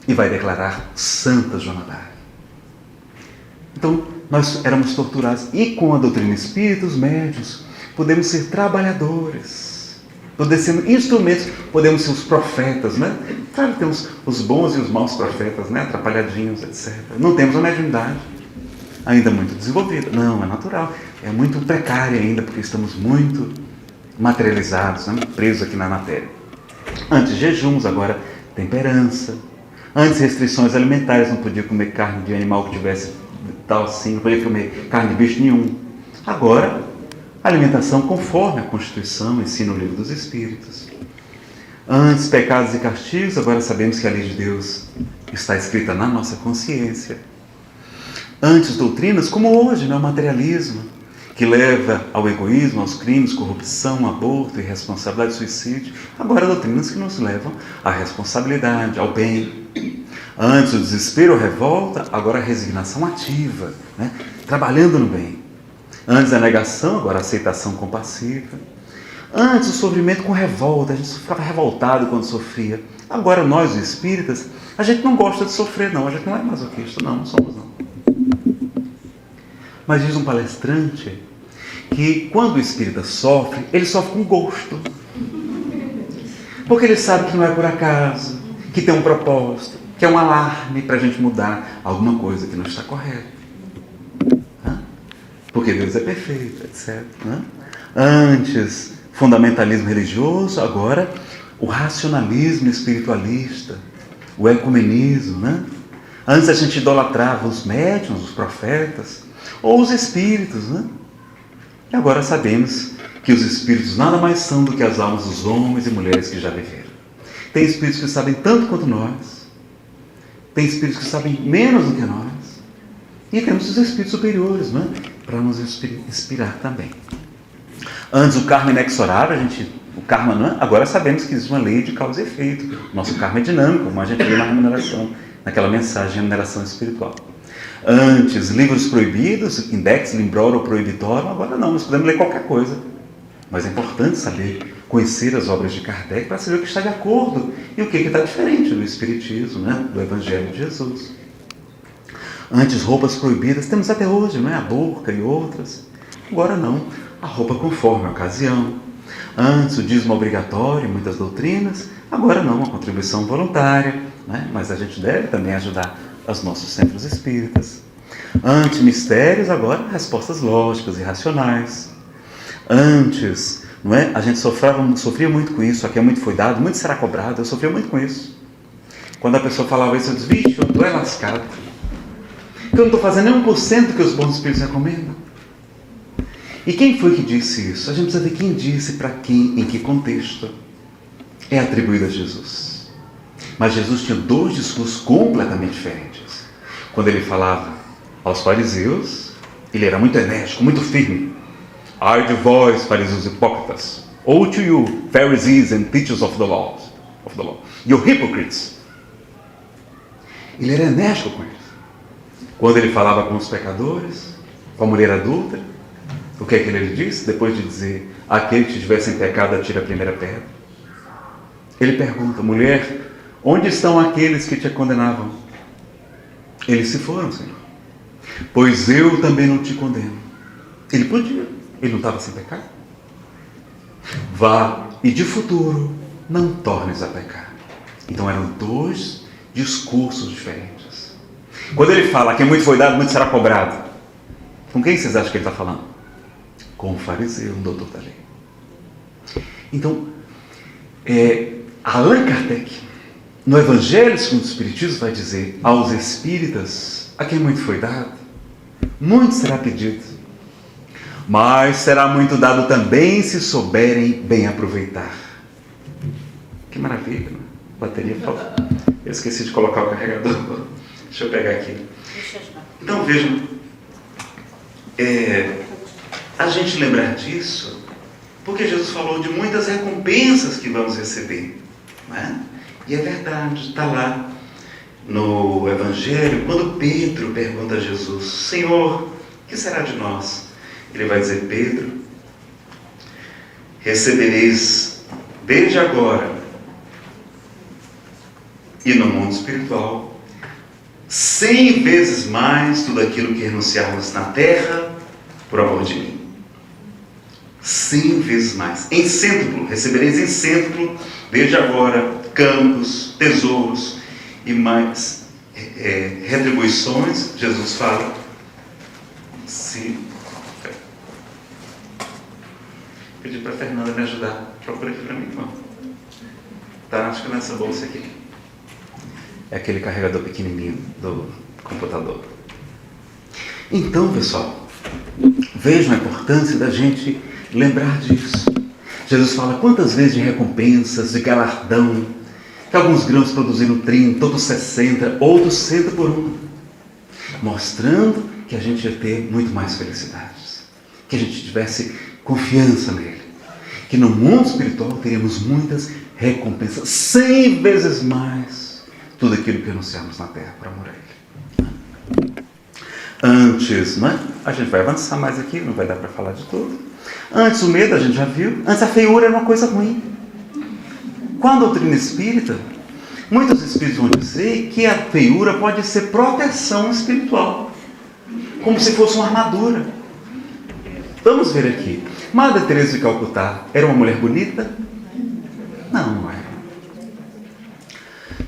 e vai declarar Santa Joana d'Arc. Então, nós éramos torturados. E com a doutrina espírita, os médiuns, podemos ser trabalhadores, podemos ser instrumentos, podemos ser os profetas, né? Claro que temos os bons e os maus profetas, né? Atrapalhadinhos, etc. Não temos a mediunidade ainda muito desenvolvida. Não, é natural. É muito precária ainda, porque estamos muito materializados, né? Presos aqui na matéria. Antes jejuns, agora temperança. Antes restrições alimentares, não podia comer carne de animal que tivesse tal assim, não podia comer carne de bicho nenhum. Agora, alimentação conforme a Constituição ensina o Livro dos Espíritos. Antes pecados e castigos, agora sabemos que a lei de Deus está escrita na nossa consciência. Antes doutrinas, como hoje, né? O materialismo, que leva ao egoísmo, aos crimes, corrupção, aborto, irresponsabilidade, suicídio. Agora doutrinas que nos levam à responsabilidade, ao bem. Antes o desespero, a revolta, agora a resignação ativa, né? Trabalhando no bem. Antes a negação, agora a aceitação compassiva. Antes o sofrimento com revolta, a gente ficava revoltado quando sofria. Agora nós, os espíritas, a gente não gosta de sofrer não, a gente não é masoquista, não somos não. Mas diz um palestrante que quando o espírita sofre, ele sofre com gosto. Porque ele sabe que não é por acaso, que tem um propósito, que é um alarme para a gente mudar alguma coisa que não está correta. Porque Deus é perfeito, etc. Antes, fundamentalismo religioso, agora o racionalismo espiritualista, o ecumenismo. Antes a gente idolatrava os médiuns, os profetas, ou os espíritos, E agora sabemos que os espíritos nada mais são do que as almas dos homens e mulheres que já viveram. Tem espíritos que sabem tanto quanto nós, tem espíritos que sabem menos do que nós, e temos os espíritos superiores, para nos inspirar também. Antes o karma inexorável, o karma não é, agora sabemos que existe uma lei de causa e efeito. Nosso karma é dinâmico, como a gente vê na remuneração, naquela mensagem de remuneração espiritual. Antes, livros proibidos, index, limbroro, proibitório, agora não, nós podemos ler qualquer coisa. Mas é importante saber, conhecer as obras de Kardec para saber o que está de acordo e o que está diferente do Espiritismo, né? Do Evangelho de Jesus. Antes, roupas proibidas, temos até hoje, não é? A burca e outras. Agora não, a roupa conforme a ocasião. Antes, o dízimo obrigatório em muitas doutrinas, agora não, a contribuição voluntária, né? Mas a gente deve também ajudar os nossos centros espíritas. Antes, mistérios, agora respostas lógicas e racionais. Antes, não é? A gente sofria muito com isso, aqui é muito foi dado, muito será cobrado, eu sofria muito com isso. Quando a pessoa falava isso, eu disse, vixe, eu estou lascado. Eu não estou fazendo nem 1% do que os bons espíritos recomendam. E quem foi que disse isso? A gente precisa ver quem disse, para quem, em que contexto. É atribuído a Jesus. Mas Jesus tinha dois discursos completamente diferentes. Quando ele falava aos fariseus, ele era muito enérgico, muito firme. Ai de vós, fariseus hipócritas. Woe to you, Pharisees and teachers of the law. You hypocrites. Ele era enérgico com eles. Quando ele falava com os pecadores, com a mulher adúltera, o que é que ele disse? Depois de dizer, aquele que tivesse em pecado, atire a primeira pedra. Ele pergunta, mulher, onde estão aqueles que te condenavam? Eles se foram, Senhor. Pois eu também não te condeno. Ele podia, ele não estava sem pecado. Vá e de futuro não tornes a pecar. Então eram dois discursos diferentes. Quando ele fala que muito foi dado, muito será cobrado, com quem vocês acham que ele está falando? Com o fariseu, um doutor da lei. Então, Allan Kardec, no Evangelho segundo o Espiritismo, vai dizer aos espíritas, a quem muito foi dado, muito será pedido, mas será muito dado também se souberem bem aproveitar. Que maravilha, né? Bateria falta. Eu esqueci de colocar o carregador. Deixa eu pegar aqui. Então vejam, a gente lembrar disso, porque Jesus falou de muitas recompensas que vamos receber, não é? E é verdade, está lá no Evangelho, quando Pedro pergunta a Jesus, Senhor, o que será de nós? Ele vai dizer, Pedro, recebereis desde agora e no mundo espiritual 100 vezes mais tudo aquilo que renunciarmos na terra por amor de mim. 100 vezes mais. Em cêntuplo, recebereis em cêntuplo, desde agora, campos, tesouros e mais retribuições. Jesus fala, pedi para a Fernanda me ajudar. Procura aqui para mim, irmão. Tá, acho que nessa bolsa aqui. É aquele carregador pequenininho do computador. Então, pessoal, vejam a importância da gente lembrar disso. Jesus fala quantas vezes de recompensas, de galardão, que alguns grãos produziram 30, outros 60, outros 100 por um, mostrando que a gente ia ter muito mais felicidades, que a gente tivesse confiança nele, que no mundo espiritual teríamos muitas recompensas, 100 vezes mais tudo aquilo que anunciamos na terra por amor a ele. Antes, não é? A gente vai avançar mais aqui, não vai dar para falar de tudo. Antes o medo, a gente já viu. Antes a feiura era uma coisa ruim. Com a doutrina espírita, muitos espíritos vão dizer que a feiura pode ser proteção espiritual, como se fosse uma armadura. Vamos ver aqui. Madre Teresa de Calcutá era uma mulher bonita? Não, não era.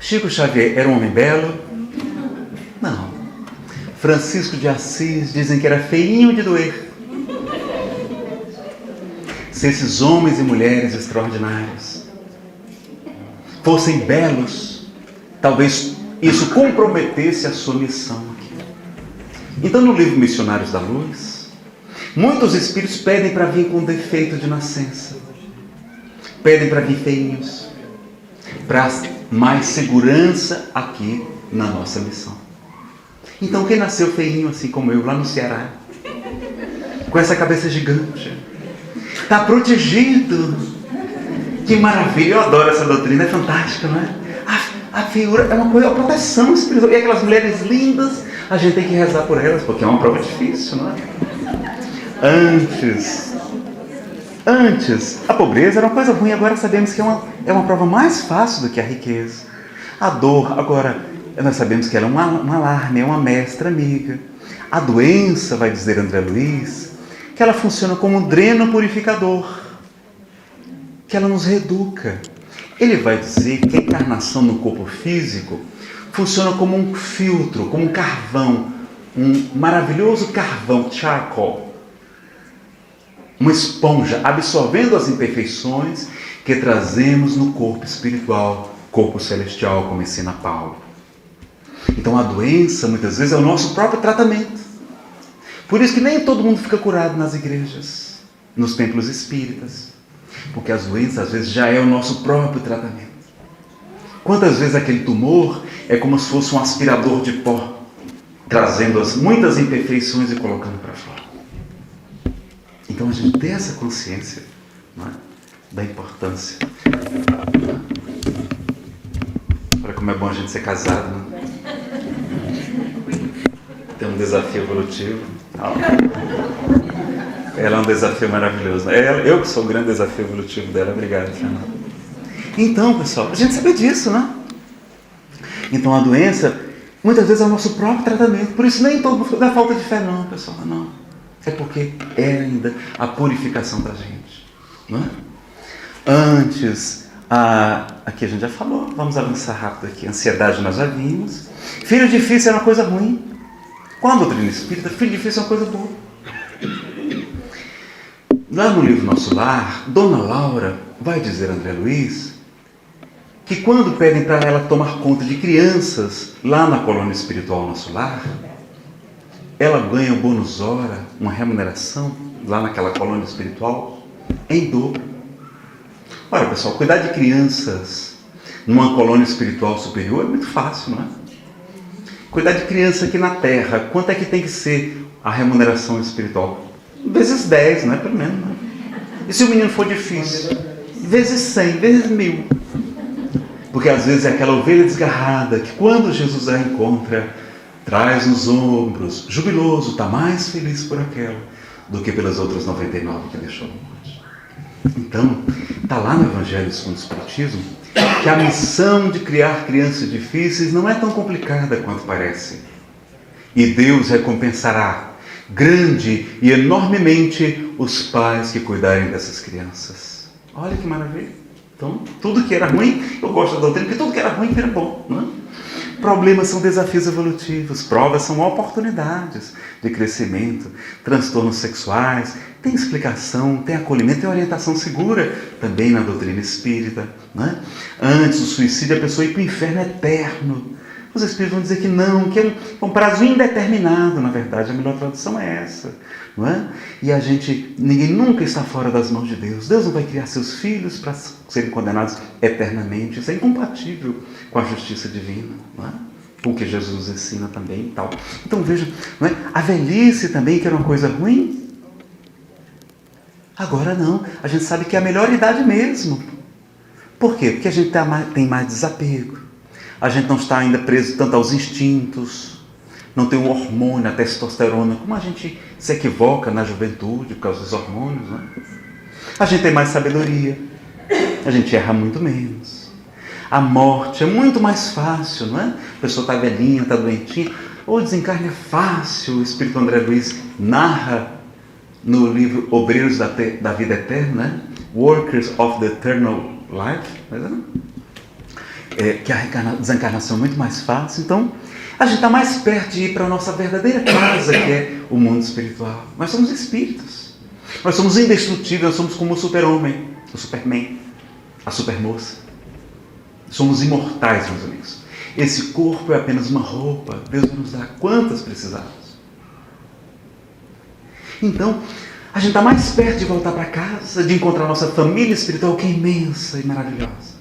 Chico Xavier era um homem belo? Não. Francisco de Assis dizem que era feinho de doer. Se esses homens e mulheres extraordinários fossem belos, talvez isso comprometesse a sua missão aqui. Então, no livro Missionários da Luz, muitos espíritos pedem para vir com defeito de nascença, pedem para vir feinhos, para mais segurança aqui na nossa missão. Então, quem nasceu feinho assim como eu, lá no Ceará, com essa cabeça gigante, está protegido. Que maravilha, eu adoro essa doutrina, é fantástica, não é? A figura é uma coisa, a proteção espiritual. E aquelas mulheres lindas, a gente tem que rezar por elas, porque é uma prova difícil, não é? Antes, a pobreza era uma coisa ruim, agora sabemos que é uma prova mais fácil do que a riqueza. A dor, agora, nós sabemos que ela é um alarme, é uma mestra amiga. A doença, vai dizer André Luiz, que ela funciona como um dreno purificador, que ela nos reeduca. Ele vai dizer que a encarnação no corpo físico funciona como um filtro, como um carvão, um maravilhoso carvão, charcoal, uma esponja, absorvendo as imperfeições que trazemos no corpo espiritual, corpo celestial, como ensina Paulo. Então a doença, muitas vezes, é o nosso próprio tratamento. Por isso que nem todo mundo fica curado nas igrejas, nos templos espíritas. Porque as doenças, às vezes, já é o nosso próprio tratamento. Quantas vezes aquele tumor é como se fosse um aspirador de pó, trazendo muitas imperfeições e colocando para fora. Então a gente tem essa consciência, não é? Da importância. Olha como é bom a gente ser casado, não é? Tem um desafio evolutivo. Ela é um desafio maravilhoso. Eu que sou o grande desafio evolutivo dela. Obrigado, Fernanda. Então, pessoal, a gente sabe disso, né? Então a doença, muitas vezes, é o nosso próprio tratamento. Por isso nem todo mundo dá falta de fé, não, pessoal. Não. É porque é ainda a purificação da gente. Não é? Antes, aqui a gente já falou, vamos avançar rápido aqui. Ansiedade nós já vimos. Filho difícil é uma coisa ruim. Qual a doutrina espírita? Filho difícil é uma coisa boa. Lá no livro Nosso Lar, Dona Laura vai dizer a André Luiz que quando pedem para ela tomar conta de crianças lá na colônia espiritual Nosso Lar, ela ganha um bônus hora, uma remuneração lá naquela colônia espiritual em dobro. Olha, pessoal, cuidar de crianças numa colônia espiritual superior é muito fácil, não é? Cuidar de criança aqui na Terra, quanto é que tem que ser a remuneração espiritual? Vezes 10, né? Pelo menos. Né? E se o menino for difícil? Vezes 100, vezes 1000. Porque às vezes é aquela ovelha desgarrada que quando Jesus a encontra, traz nos ombros, jubiloso, está mais feliz por aquela do que pelas outras 99 que deixou no monte. Então, está lá no Evangelho segundo o Espiritismo que a missão de criar crianças difíceis não é tão complicada quanto parece. E Deus recompensará grande e enormemente os pais que cuidarem dessas crianças. Olha que maravilha. Então, tudo que era ruim, eu gosto da doutrina, porque tudo que era ruim era bom. Não é? Problemas são desafios evolutivos, provas são oportunidades de crescimento, transtornos sexuais, tem explicação, tem acolhimento, tem orientação segura também na doutrina espírita. Não é? Antes do suicídio, a pessoa ir para o inferno eterno. Os espíritos vão dizer que não, que é um prazo indeterminado, na verdade, a melhor tradução é essa, não é? E ninguém nunca está fora das mãos de Deus. Deus não vai criar seus filhos para serem condenados eternamente. Isso é incompatível com a justiça divina, não é? O que Jesus ensina também e tal. Então veja, não é? A velhice também, que era uma coisa ruim, agora não. A gente sabe que é a melhor idade mesmo. Por quê? Porque a gente tem mais desapego. A gente não está ainda preso tanto aos instintos, não tem um hormônio, a testosterona, como a gente se equivoca na juventude por causa dos hormônios. Né? A gente tem mais sabedoria, a gente erra muito menos. A morte é muito mais fácil, não é? A pessoa está velhinha, está doentinha, ou desencarne é fácil. O Espírito André Luiz narra no livro Obreiros da Vida Eterna, né? Workers of the Eternal Life, que a desencarnação é muito mais fácil. Então, a gente está mais perto de ir para a nossa verdadeira casa, que é o mundo espiritual. Nós somos espíritos. Nós somos indestrutíveis, nós somos como o super-homem, o Superman, a supermoça. Somos imortais, meus amigos. Esse corpo é apenas uma roupa. Deus vai nos dar quantas precisarmos. Então, a gente está mais perto de voltar para casa, de encontrar a nossa família espiritual, que é imensa e maravilhosa.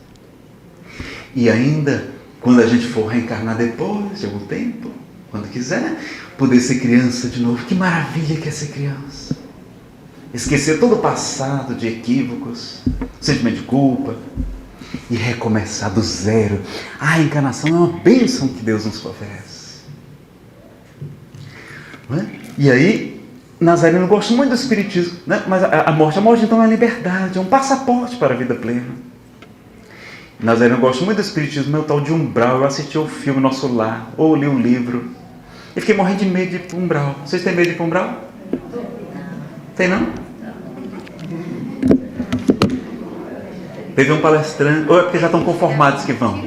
E ainda, quando a gente for reencarnar depois de algum tempo, quando quiser, poder ser criança de novo. Que maravilha que é ser criança. esquecer todo o passado de equívocos, sentimento de culpa e recomeçar do zero. A encarnação é uma bênção que Deus nos oferece. Não é? E aí, Nazareno gosta muito do espiritismo, né? Mas a morte então é liberdade, é um passaporte para a vida plena. Nazareno gosta muito do espiritismo, é o tal de umbral. Eu assisti o filme Nosso Lar, ou li um livro, e fiquei morrendo de medo de ir para o umbral. Vocês têm medo de ir para o umbral? Tem não? Teve um palestrante, ou é porque já estão conformados que vão?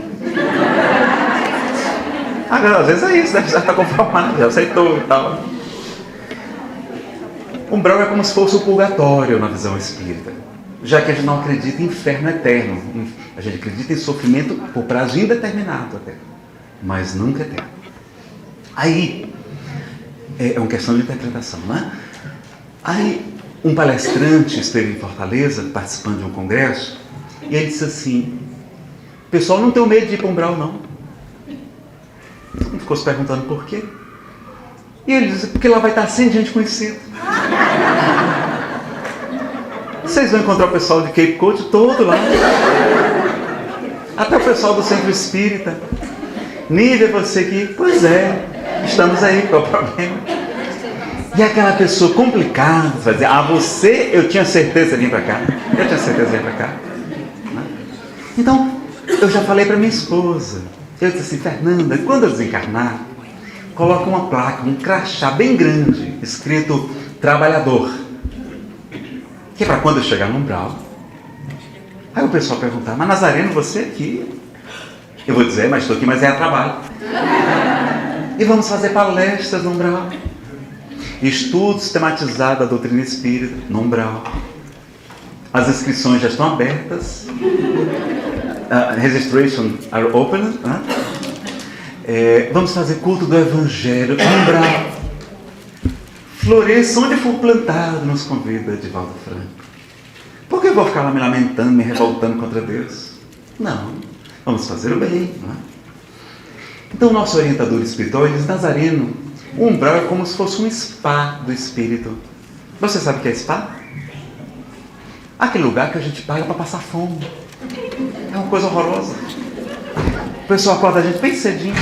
Às vezes é isso, né? Já está conformado, já aceitou e tal. Umbral é como se fosse o purgatório na visão espírita, já que a gente não acredita em inferno eterno. A gente acredita em sofrimento por prazo indeterminado até, mas nunca eterno. Aí, é uma questão de interpretação, né? Aí, um palestrante esteve em Fortaleza, participando de um congresso, e ele disse assim: pessoal, não tenho medo de ir para o umbral, não. Ele ficou se perguntando por quê. E ele disse: porque lá vai estar sem gente conhecida. Vocês vão encontrar o pessoal de Cape Cod todo lá. Até o pessoal do Centro Espírita. Nívia, você aqui? Pois é, estamos aí, qual é o problema? E aquela pessoa complicada, vai dizer: você, eu tinha certeza de vir para cá. Eu tinha certeza de vir para cá. Então, eu já falei para minha esposa. Eu disse assim: Fernanda, quando eu desencarnar, coloca uma placa, um crachá bem grande, escrito trabalhador. Que é para quando eu chegar no umbral. Aí o pessoal perguntar: mas Nazareno, você aqui? Eu vou dizer: mas estou aqui, mas é a trabalho. E vamos fazer palestras no umbral. Estudo sistematizado da doutrina espírita no umbral. As inscrições já estão abertas. Registration are open. Vamos fazer culto do Evangelho no umbral. Floresça onde for plantado, nos convida Edivaldo Franco. Por que eu vou ficar lá me lamentando, me revoltando contra Deus? Não, vamos fazer o bem, não é? Então, o nosso orientador espiritual, ele diz: Nazareno, o umbral é como se fosse um spa do espírito. Você sabe o que é spa? Aquele lugar que a gente paga para passar fome. É uma coisa horrorosa. O pessoal acorda a gente bem cedinho.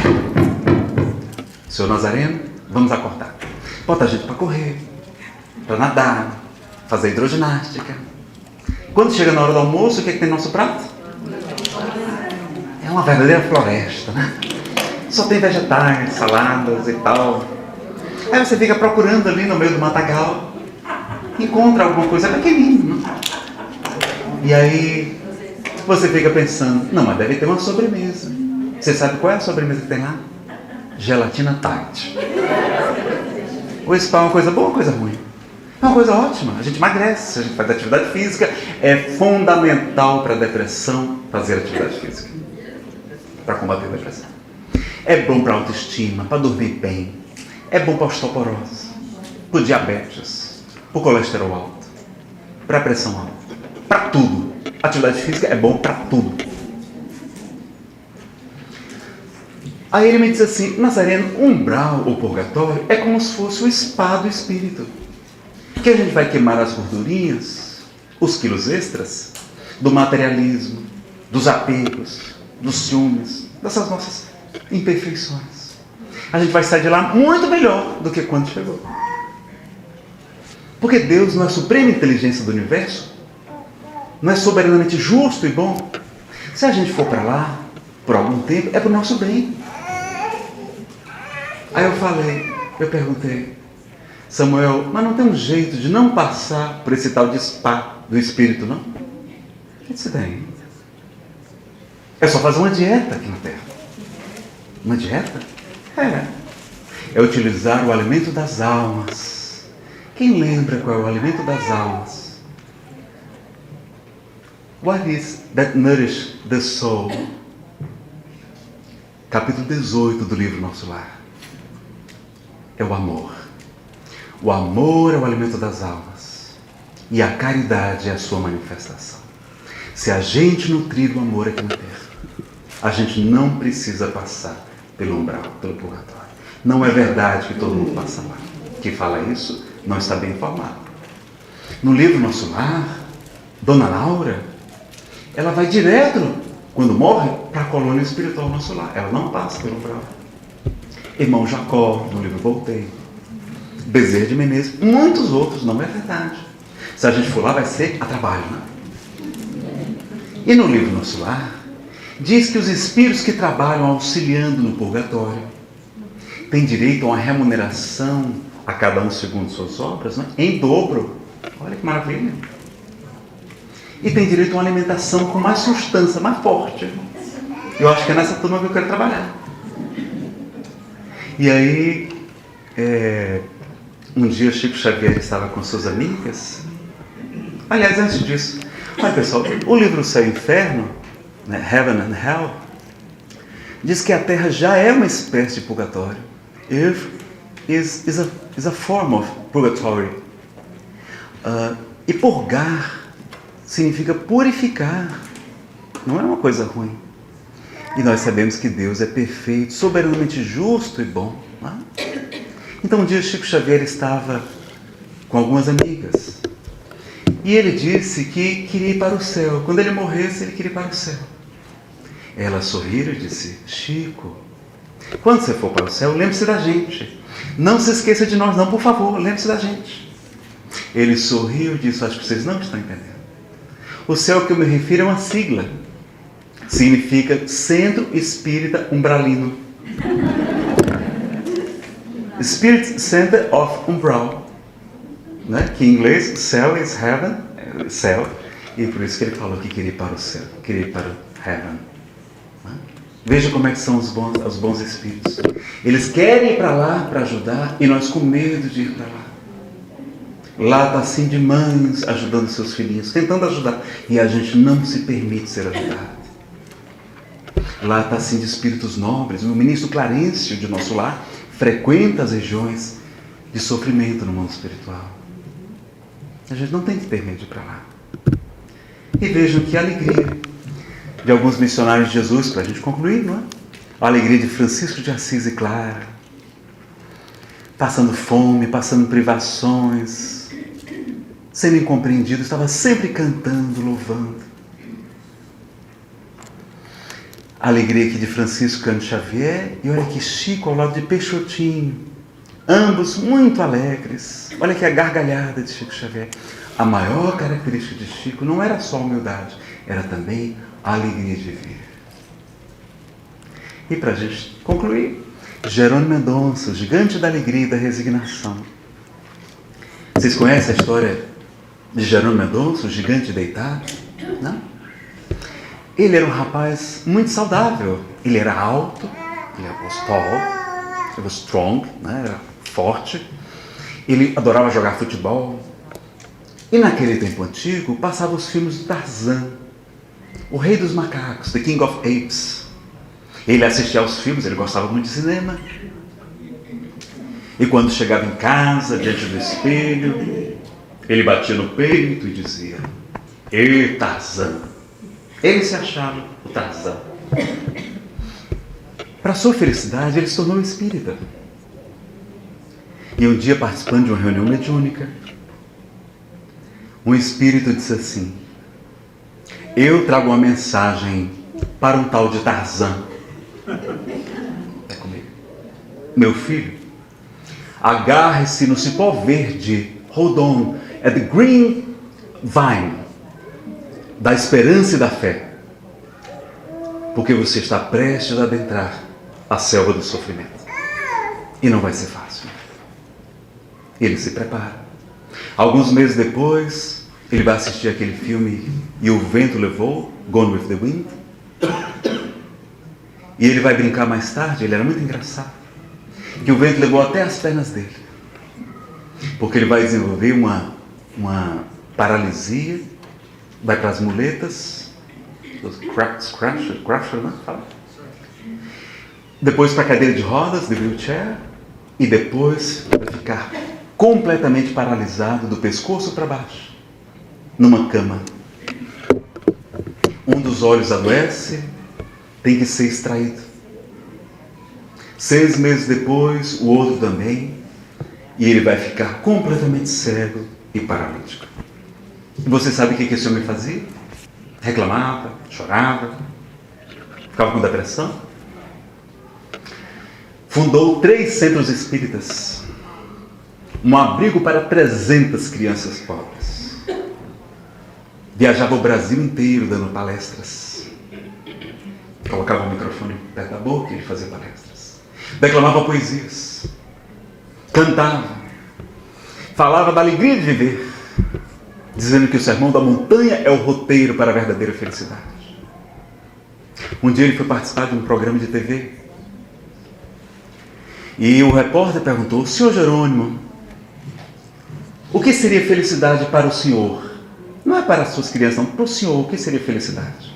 Senhor Nazareno, vamos acordar. Bota a gente para correr, para nadar, fazer hidroginástica. Quando chega na hora do almoço, o que é que tem no nosso prato? É uma verdadeira floresta, né? Só tem vegetais, saladas e tal. Aí você fica procurando ali no meio do matagal, encontra alguma coisa pequenina, né? E aí você fica pensando: não, mas deve ter uma sobremesa. Você sabe qual é a sobremesa que tem lá? Gelatina Tarte. O spa é uma coisa boa ou coisa ruim? É uma coisa ótima. A gente emagrece, a gente faz atividade física. É fundamental para a depressão fazer atividade física, para combater a depressão. É bom para a autoestima, para dormir bem. É bom para a osteoporose, para o diabetes, para o colesterol alto, para a pressão alta, para tudo. Atividade física é bom para tudo. Aí ele me diz assim: Nazareno, umbral ou purgatório é como se fosse o spa do espírito, que a gente vai queimar as gordurinhas, os quilos extras, do materialismo, dos apegos, dos ciúmes, dessas nossas imperfeições. A gente vai sair de lá muito melhor do que quando chegou. Porque Deus não é a suprema inteligência do universo, não é soberanamente justo e bom. Se a gente for para lá por algum tempo, é para o nosso bem. Aí eu perguntei: Samuel, mas não tem um jeito de não passar por esse tal de spa do espírito, não? Ele disse: tem. É só fazer uma dieta aqui na Terra. Uma dieta? É utilizar o alimento das almas. Quem lembra qual é o alimento das almas? What is that nourish the soul? Capítulo 18 do livro Nosso Lar. É o amor. O amor é o alimento das almas. E a caridade é a sua manifestação. Se a gente nutrir o amor aqui na Terra, a gente não precisa passar pelo umbral, pelo purgatório. Não é verdade que todo mundo passa lá. Quem fala isso não está bem informado. No livro Nosso Lar, Dona Laura, ela vai direto, quando morre, para a colônia espiritual Nosso Lar. Ela não passa pelo umbral. Irmão Jacó, no livro Voltei. Bezerra de Menezes, muitos outros, não é verdade. Se a gente for lá, vai ser a trabalho, né? E no livro Nosso Lar, diz que os espíritos que trabalham auxiliando no purgatório têm direito a uma remuneração a cada um segundo suas obras, né? Em dobro. Olha que maravilha. E tem direito a uma alimentação com mais substância, mais forte. Eu acho que é nessa turma que eu quero trabalhar. E aí, um dia Chico Xavier estava com suas amigas. Aliás, antes disso, olha pessoal, o livro Céu e Inferno, né, Heaven and Hell, diz que a Terra já é uma espécie de purgatório. Earth is a form of purgatory. E purgar significa purificar. Não é uma coisa ruim. E nós sabemos que Deus é perfeito, soberanamente justo e bom. Não é? Então um dia Chico Xavier estava com algumas amigas. E ele disse que queria ir para o céu. Quando ele morresse, ele queria ir para o céu. Elas sorriram e disse: Chico, quando você for para o céu, lembre-se da gente. Não se esqueça de nós, não, por favor, lembre-se da gente. Ele sorriu e disse: acho que vocês não estão entendendo. O céu que eu me refiro é uma sigla. Significa Centro Espírita Umbralino. Spirit Center of Umbral. Né? Que em inglês, céu is heaven, céu. E por isso que ele falou que queria ir para o céu, queria ir para o heaven. Né? Veja como é que são os bons espíritos. Eles querem ir para lá para ajudar e nós com medo de ir para lá. Lá está assim de mães ajudando seus filhinhos, tentando ajudar. E a gente não se permite ser ajudado. Lá está assim de espíritos nobres. O ministro Clarencio de Nosso Lar frequenta as regiões de sofrimento no mundo espiritual. A gente não tem que ter medo de ir para lá. E vejam que alegria de alguns missionários de Jesus, para a gente concluir, não é? A alegria de Francisco de Assis e Clara, passando fome, passando privações, sendo incompreendido, estava sempre cantando, louvando. A alegria aqui de Francisco Cândido Xavier, e olha que Chico ao lado de Peixotinho, ambos muito alegres. Olha aqui a gargalhada de Chico Xavier. A maior característica de Chico não era só a humildade, era também a alegria de viver. E para a gente concluir, Jerônimo Mendonça, o gigante da alegria e da resignação. Vocês conhecem a história de Jerônimo Mendonça, o gigante deitado? Não? Ele era um rapaz muito saudável. Ele era alto, ele was tall, ele was strong, né? Era forte. Ele adorava jogar futebol. E naquele tempo antigo, passavam os filmes do Tarzan, o rei dos macacos, The King of Apes. Ele assistia aos filmes, ele gostava muito de cinema. E quando chegava em casa, diante do espelho, ele batia no peito e dizia: Ei, Tarzan! Ele se achava o Tarzan. Para sua felicidade, ele se tornou espírita. E um dia, participando de uma reunião mediúnica, um espírito disse assim: eu trago uma mensagem para um tal de Tarzan. Está comigo? Meu filho, agarre-se no cipó verde, hold on at the green vine, da esperança e da fé, porque você está prestes a adentrar a selva do sofrimento. E não vai ser fácil. Ele se prepara. Alguns meses depois, ele vai assistir aquele filme E o Vento Levou, Gone with the Wind. E ele vai brincar mais tarde, ele era muito engraçado, que o vento levou até as pernas dele. Porque ele vai desenvolver uma paralisia, vai para as muletas, crusher, né? Depois para a cadeira de rodas, de wheelchair, e depois vai ficar completamente paralisado do pescoço para baixo, numa cama. Um dos olhos adoece, tem que ser extraído. 6 meses depois, o outro também, e ele vai ficar completamente cego e paralítico. E você sabe o que esse homem fazia? Reclamava, chorava, ficava com depressão. Fundou 3 centros espíritas, um abrigo para 300 crianças pobres. Viajava o Brasil inteiro dando palestras. Colocava o microfone perto da boca e ele fazia palestras. Declamava poesias. Cantava. Falava da alegria de viver, dizendo que o sermão da montanha é o roteiro para a verdadeira felicidade. Um dia ele foi participar de um programa de TV. E o repórter perguntou: Senhor Jerônimo, o que seria felicidade para o senhor? Não é para as suas crianças, não. Para o senhor, o que seria felicidade?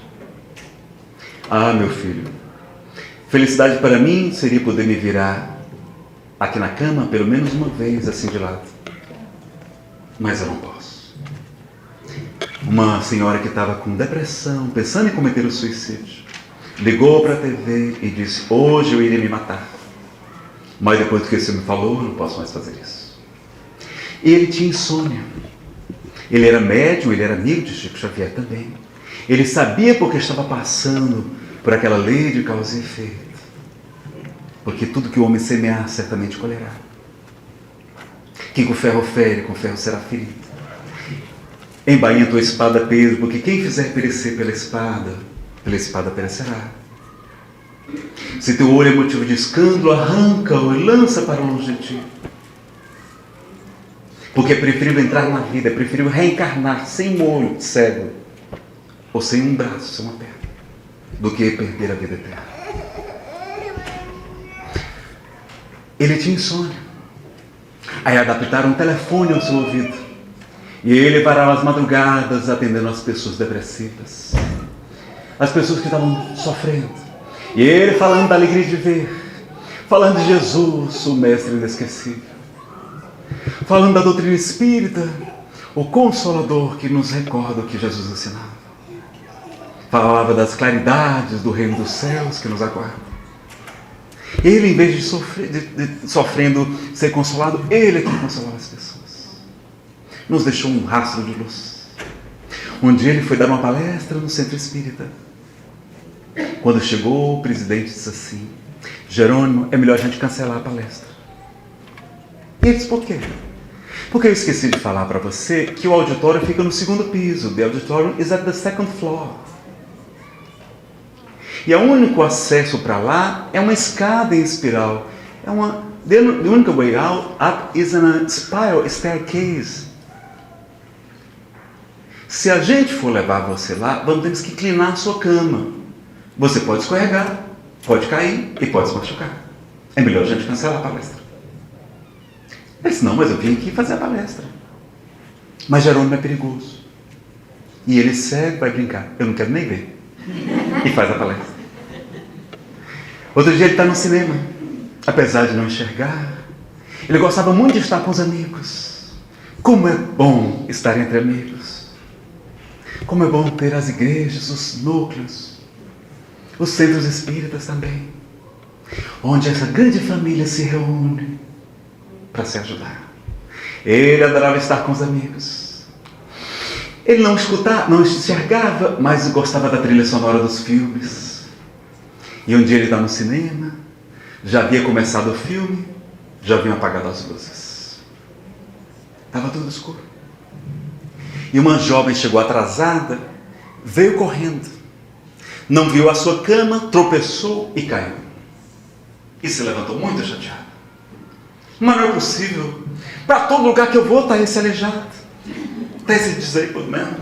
Ah, meu filho, felicidade para mim seria poder me virar aqui na cama pelo menos uma vez, assim de lado. Mas eu não posso. Uma senhora que estava com depressão, pensando em cometer o suicídio, ligou para a TV e disse: hoje eu iria me matar. Mas depois do que você me falou, eu não posso mais fazer isso. E ele tinha insônia. Ele era médium, ele era amigo de Chico Xavier também. Ele sabia porque estava passando por aquela lei de causa e efeito. Porque tudo que o homem semear, certamente colherá. Que com ferro fere, com ferro será ferido. Embainha tua espada peso, porque quem fizer perecer pela espada perecerá. Se teu olho é motivo de escândalo, arranca-o e lança para longe de ti. Porque é preferível entrar na vida, é preferível reencarnar sem um olho cego, ou sem um braço, sem uma perna, do que perder a vida eterna. Ele tinha insônia. Aí adaptaram um telefone ao seu ouvido. E ele parava as madrugadas atendendo as pessoas depressivas, as pessoas que estavam sofrendo. E ele falando da alegria de ver, falando de Jesus, o Mestre inesquecível, falando da doutrina espírita, o Consolador que nos recorda o que Jesus ensinava. Falava das claridades do reino dos céus que nos aguarda. Ele, em vez de sofrendo ser consolado, ele é quem consolava as pessoas. Nos deixou um rastro de luz. Um dia ele foi dar uma palestra no centro espírita. Quando chegou, o presidente disse assim: Jerônimo, é melhor a gente cancelar a palestra. E ele disse: por quê? Porque eu esqueci de falar para você que o auditório fica no 2º piso. The auditorium is at the 2nd floor. E o único acesso para lá é uma escada em espiral. The única way out up is a spiral staircase. Se a gente for levar você lá, temos que inclinar a sua cama. Você pode escorregar, pode cair e pode se machucar. É melhor a gente cancelar a palestra. Ele disse: não, mas eu vim aqui fazer a palestra. Mas Jerônimo é perigoso. E ele segue, vai brincar. Eu não quero nem ver. E faz a palestra. Outro dia ele está no cinema. Apesar de não enxergar, ele gostava muito de estar com os amigos. Como é bom estar entre amigos. Como é bom ter as igrejas, os núcleos, os centros espíritas também, onde essa grande família se reúne para se ajudar. Ele adorava estar com os amigos. Ele não enxergava, mas gostava da trilha sonora dos filmes. E um dia ele está no cinema, já havia começado o filme, já haviam apagado as luzes. Estava tudo escuro. E uma jovem chegou atrasada, veio correndo, não viu a sua cama, tropeçou e caiu. E se levantou muito chateada. Mas não é possível. Para todo lugar que eu vou está esse aleijado, está esse disabled man.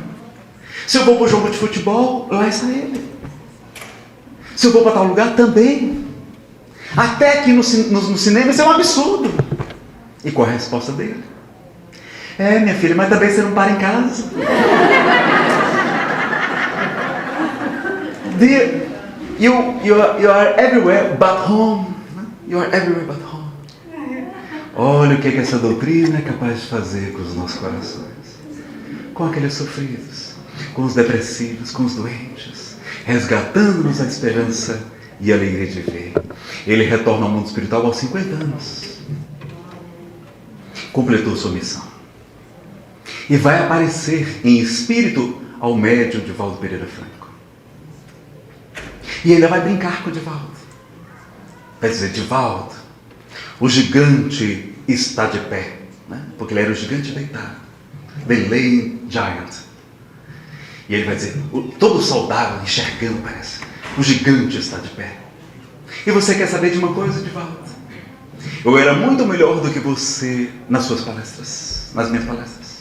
Se eu vou para o jogo de futebol, lá está ele. Se eu vou para tal lugar, também. Até aqui no cinema, isso é um absurdo. E qual a resposta dele? É, minha filha, mas também você não para em casa. You are everywhere but home. You are everywhere but home. Olha o que essa doutrina é capaz de fazer com os nossos corações. Com aqueles sofridos, com os depressivos, com os doentes, resgatando-nos a esperança e a alegria de ver. Ele retorna ao mundo espiritual aos 50 anos. Completou sua missão. e vai aparecer em espírito ao médium Divaldo Pereira Franco. E ainda vai brincar com o Divaldo. Vai dizer: Divaldo, o gigante está de pé, né? Porque ele era o gigante deitado. The Laying Giant. E ele vai dizer, todo saudável, enxergando, parece: o gigante está de pé. E você quer saber de uma coisa, Divaldo? Eu era muito melhor do que você nas suas palestras, nas minhas palestras.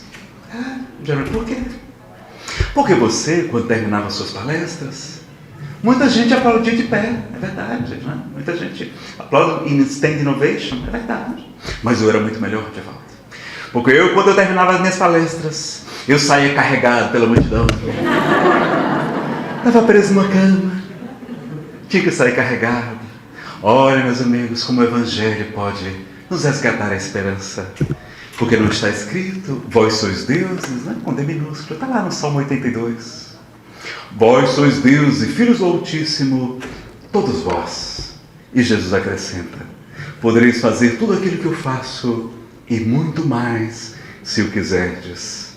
Geralmente, por quê? Porque você, quando terminava as suas palestras, muita gente aplaudia de pé, é verdade, né? Muita gente aplaude em stand innovation, é verdade. Mas eu era muito melhor, Divaldo. Porque quando eu terminava as minhas palestras, eu saía carregado pela multidão. Estava preso numa cama. Tinha que sair carregado. Olha, meus amigos, como o Evangelho pode nos resgatar a esperança. Porque não está escrito, vós sois deuses, né? Com D minúsculo, está lá no Salmo 82. Vós sois deuses e filhos do Altíssimo, todos vós. E Jesus acrescenta, podereis fazer tudo aquilo que eu faço e muito mais, se o quiserdes.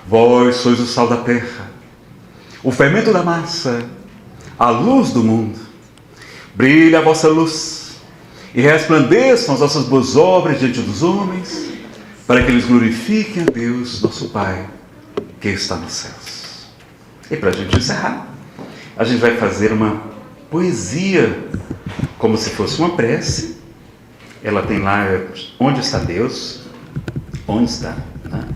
Vós sois o sal da terra, o fermento da massa, a luz do mundo. Brilhe a vossa luz e resplandeçam as vossas boas obras diante dos homens, para que eles glorifiquem a Deus, nosso Pai, que está nos céus. E para a gente encerrar, a gente vai fazer uma poesia, como se fosse uma prece. Ela tem lá, onde está Deus? Onde está? Né?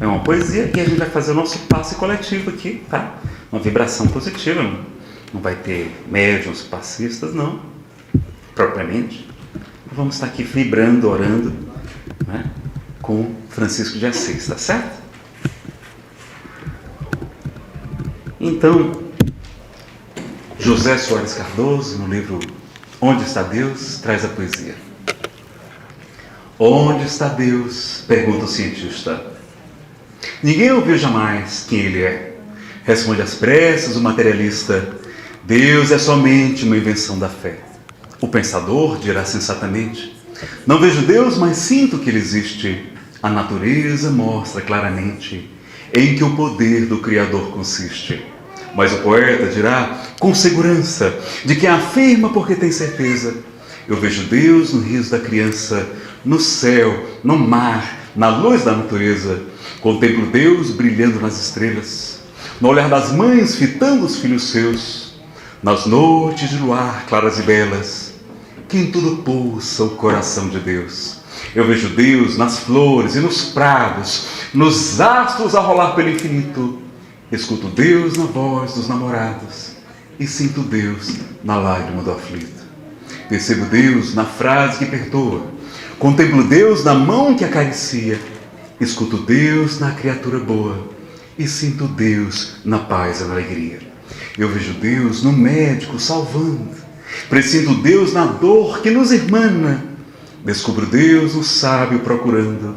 É uma poesia e a gente vai fazer o nosso passe coletivo aqui, tá? Uma vibração positiva, não vai ter médiuns, passistas, não, propriamente. Vamos estar aqui vibrando, orando, né? Com Francisco de Assis, tá certo? Então, José Soares Cardoso, no livro Onde está Deus, traz a poesia. Onde está Deus? Pergunta o cientista. Ninguém ouviu jamais quem ele é. Responde às pressas o materialista. Deus é somente uma invenção da fé. O pensador dirá sensatamente: não vejo Deus, mas sinto que ele existe. A natureza mostra claramente em que o poder do Criador consiste. Mas o poeta dirá com segurança de quem afirma porque tem certeza: eu vejo Deus no riso da criança, no céu, no mar, na luz da natureza. Contemplo Deus brilhando nas estrelas, no olhar das mães fitando os filhos seus, nas noites de luar claras e belas, que em tudo pulsa o coração de Deus. Eu vejo Deus nas flores e nos prados, nos astros a rolar pelo infinito. Escuto Deus na voz dos namorados e sinto Deus na lágrima do aflito. Percebo Deus na frase que perdoa, contemplo Deus na mão que acaricia, escuto Deus na criatura boa e sinto Deus na paz e na alegria. Eu vejo Deus no médico salvando, presinto Deus na dor que nos irmana, descubro Deus no sábio procurando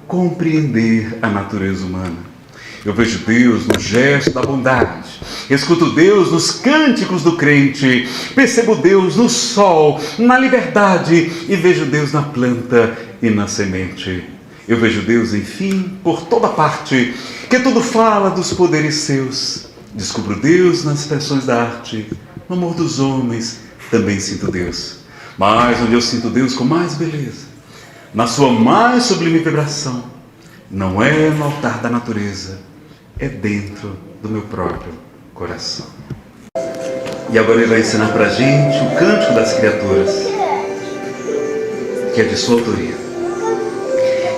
compreender a natureza humana. Eu vejo Deus no gesto da bondade, escuto Deus nos cânticos do crente, percebo Deus no sol, na liberdade e vejo Deus na planta e na semente. Eu vejo Deus, enfim, por toda parte, que tudo fala dos poderes seus. Descubro Deus nas expressões da arte, no amor dos homens também sinto Deus. Mas onde eu sinto Deus com mais beleza, na sua mais sublime vibração, não é no altar da natureza, é dentro do meu próprio coração. E agora ele vai ensinar para a gente o Cântico das Criaturas, que é de sua autoria.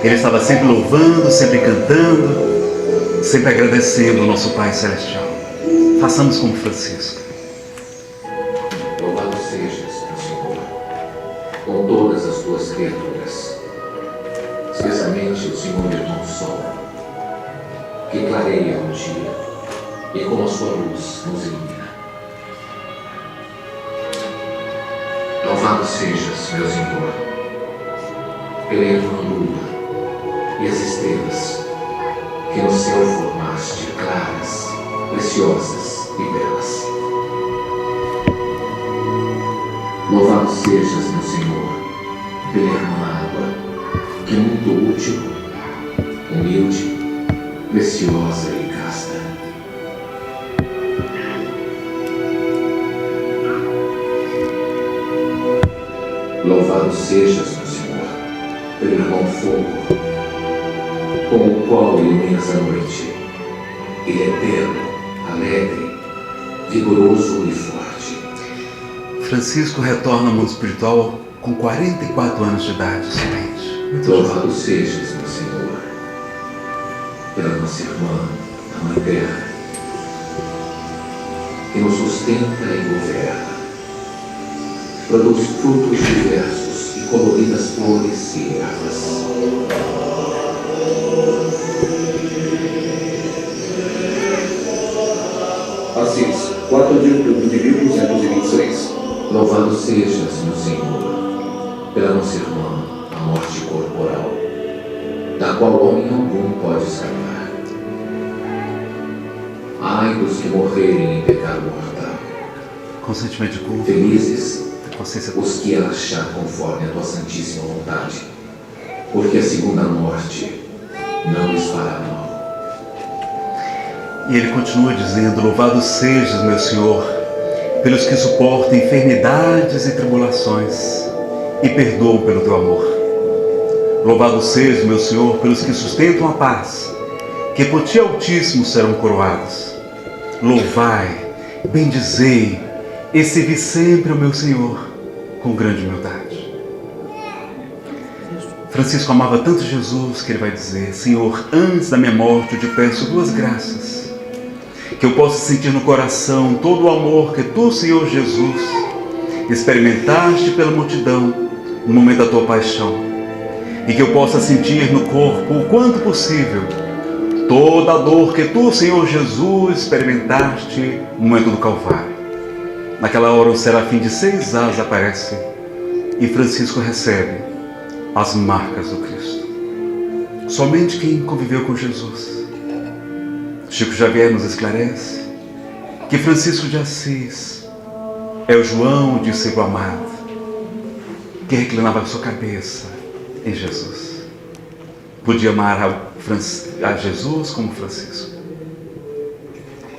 Ele estava sempre louvando, sempre cantando, sempre agradecendo ao nosso Pai Celestial. Façamos como Francisco. Louvado sejas, meu Senhor, com todas as tuas criaturas, especialmente o Senhor irmão Sol, que clareia o dia e com a sua luz nos ilumina. Louvado sejas, meu Senhor, pela irmã lua e as estrelas que no céu formaste claras, preciosas e belas. Louvado sejas, meu Senhor, pela irmã água, que é muito útil, humilde preciosa e casta. Louvado sejas, meu Senhor, pelo irmão fogo, com o qual iluminas a noite. Ele é belo, alegre, vigoroso e forte. Francisco retorna ao mundo espiritual com 44 anos de idade somente. Muito Louvado sejas, meu Senhor, pela nossa irmã, a Mãe Terra, que nos sustenta e governa. Produz frutos diversos e coloridas flores e ervas. Assis, 4 de outubro de 1226. Louvado sejas, meu Senhor, pela nossa irmã, a morte corporal, da qual homem algum pode escapar. Ai dos que morrerem em pecado mortal. Com sentimento de culpa, Felizes consciência os que ela achar conforme a tua santíssima vontade, porque a segunda morte não lhes fará mal. E ele continua dizendo: louvado sejas, meu Senhor, pelos que suportam enfermidades e tribulações e perdoam pelo teu amor. Louvado sejas, meu Senhor, pelos que sustentam a paz, que por ti Altíssimo serão coroados. Louvai, bendizei e servi sempre o meu Senhor com grande humildade. Francisco amava tanto Jesus que ele vai dizer: Senhor, antes da minha morte eu te peço 2 graças, que eu possa sentir no coração todo o amor que tu, Senhor Jesus, experimentaste pela multidão no momento da tua paixão, e que eu possa sentir no corpo, o quanto possível, toda a dor que tu, Senhor Jesus, experimentaste no momento do Calvário. Naquela hora o serafim de 6 asas aparece e Francisco recebe as marcas do Cristo. Somente quem conviveu com Jesus. Chico Xavier nos esclarece que Francisco de Assis é o João, o discípulo amado, que reclinava a sua cabeça em Jesus. Podia amar a Jesus como Francisco.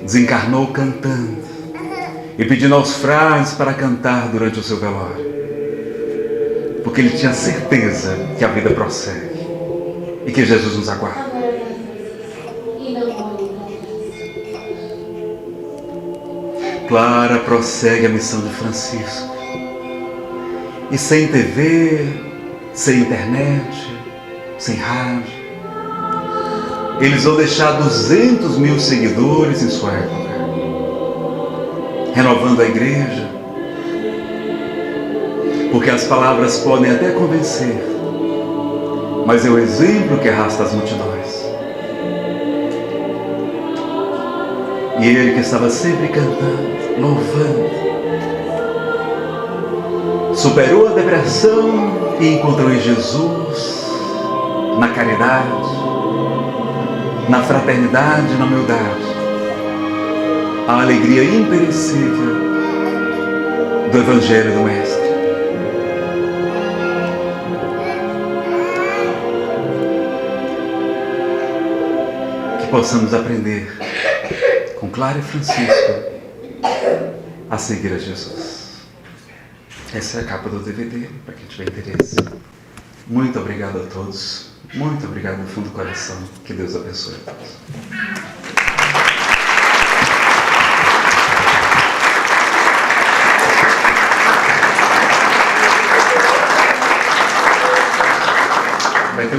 Desencarnou cantando e pedindo aos frades para cantar durante o seu velório, porque ele tinha certeza que a vida prossegue e que Jesus nos aguarda. Clara prossegue a missão de Francisco, e sem TV, sem internet, sem rádio, eles vão deixar 200.000 seguidores em sua época, renovando a igreja, porque as palavras podem até convencer, mas é o exemplo que arrasta as multidões. E ele, que estava sempre cantando, louvando, superou a depressão e encontrou em Jesus, na caridade, na fraternidade, na humildade, a alegria imperecível do Evangelho do Mestre. Que possamos aprender com Clara e Francisco a seguir a Jesus. Essa é a capa do DVD, para quem tiver interesse. Muito obrigado a todos. Muito obrigado do fundo do coração. Que Deus abençoe a todos. Vai ter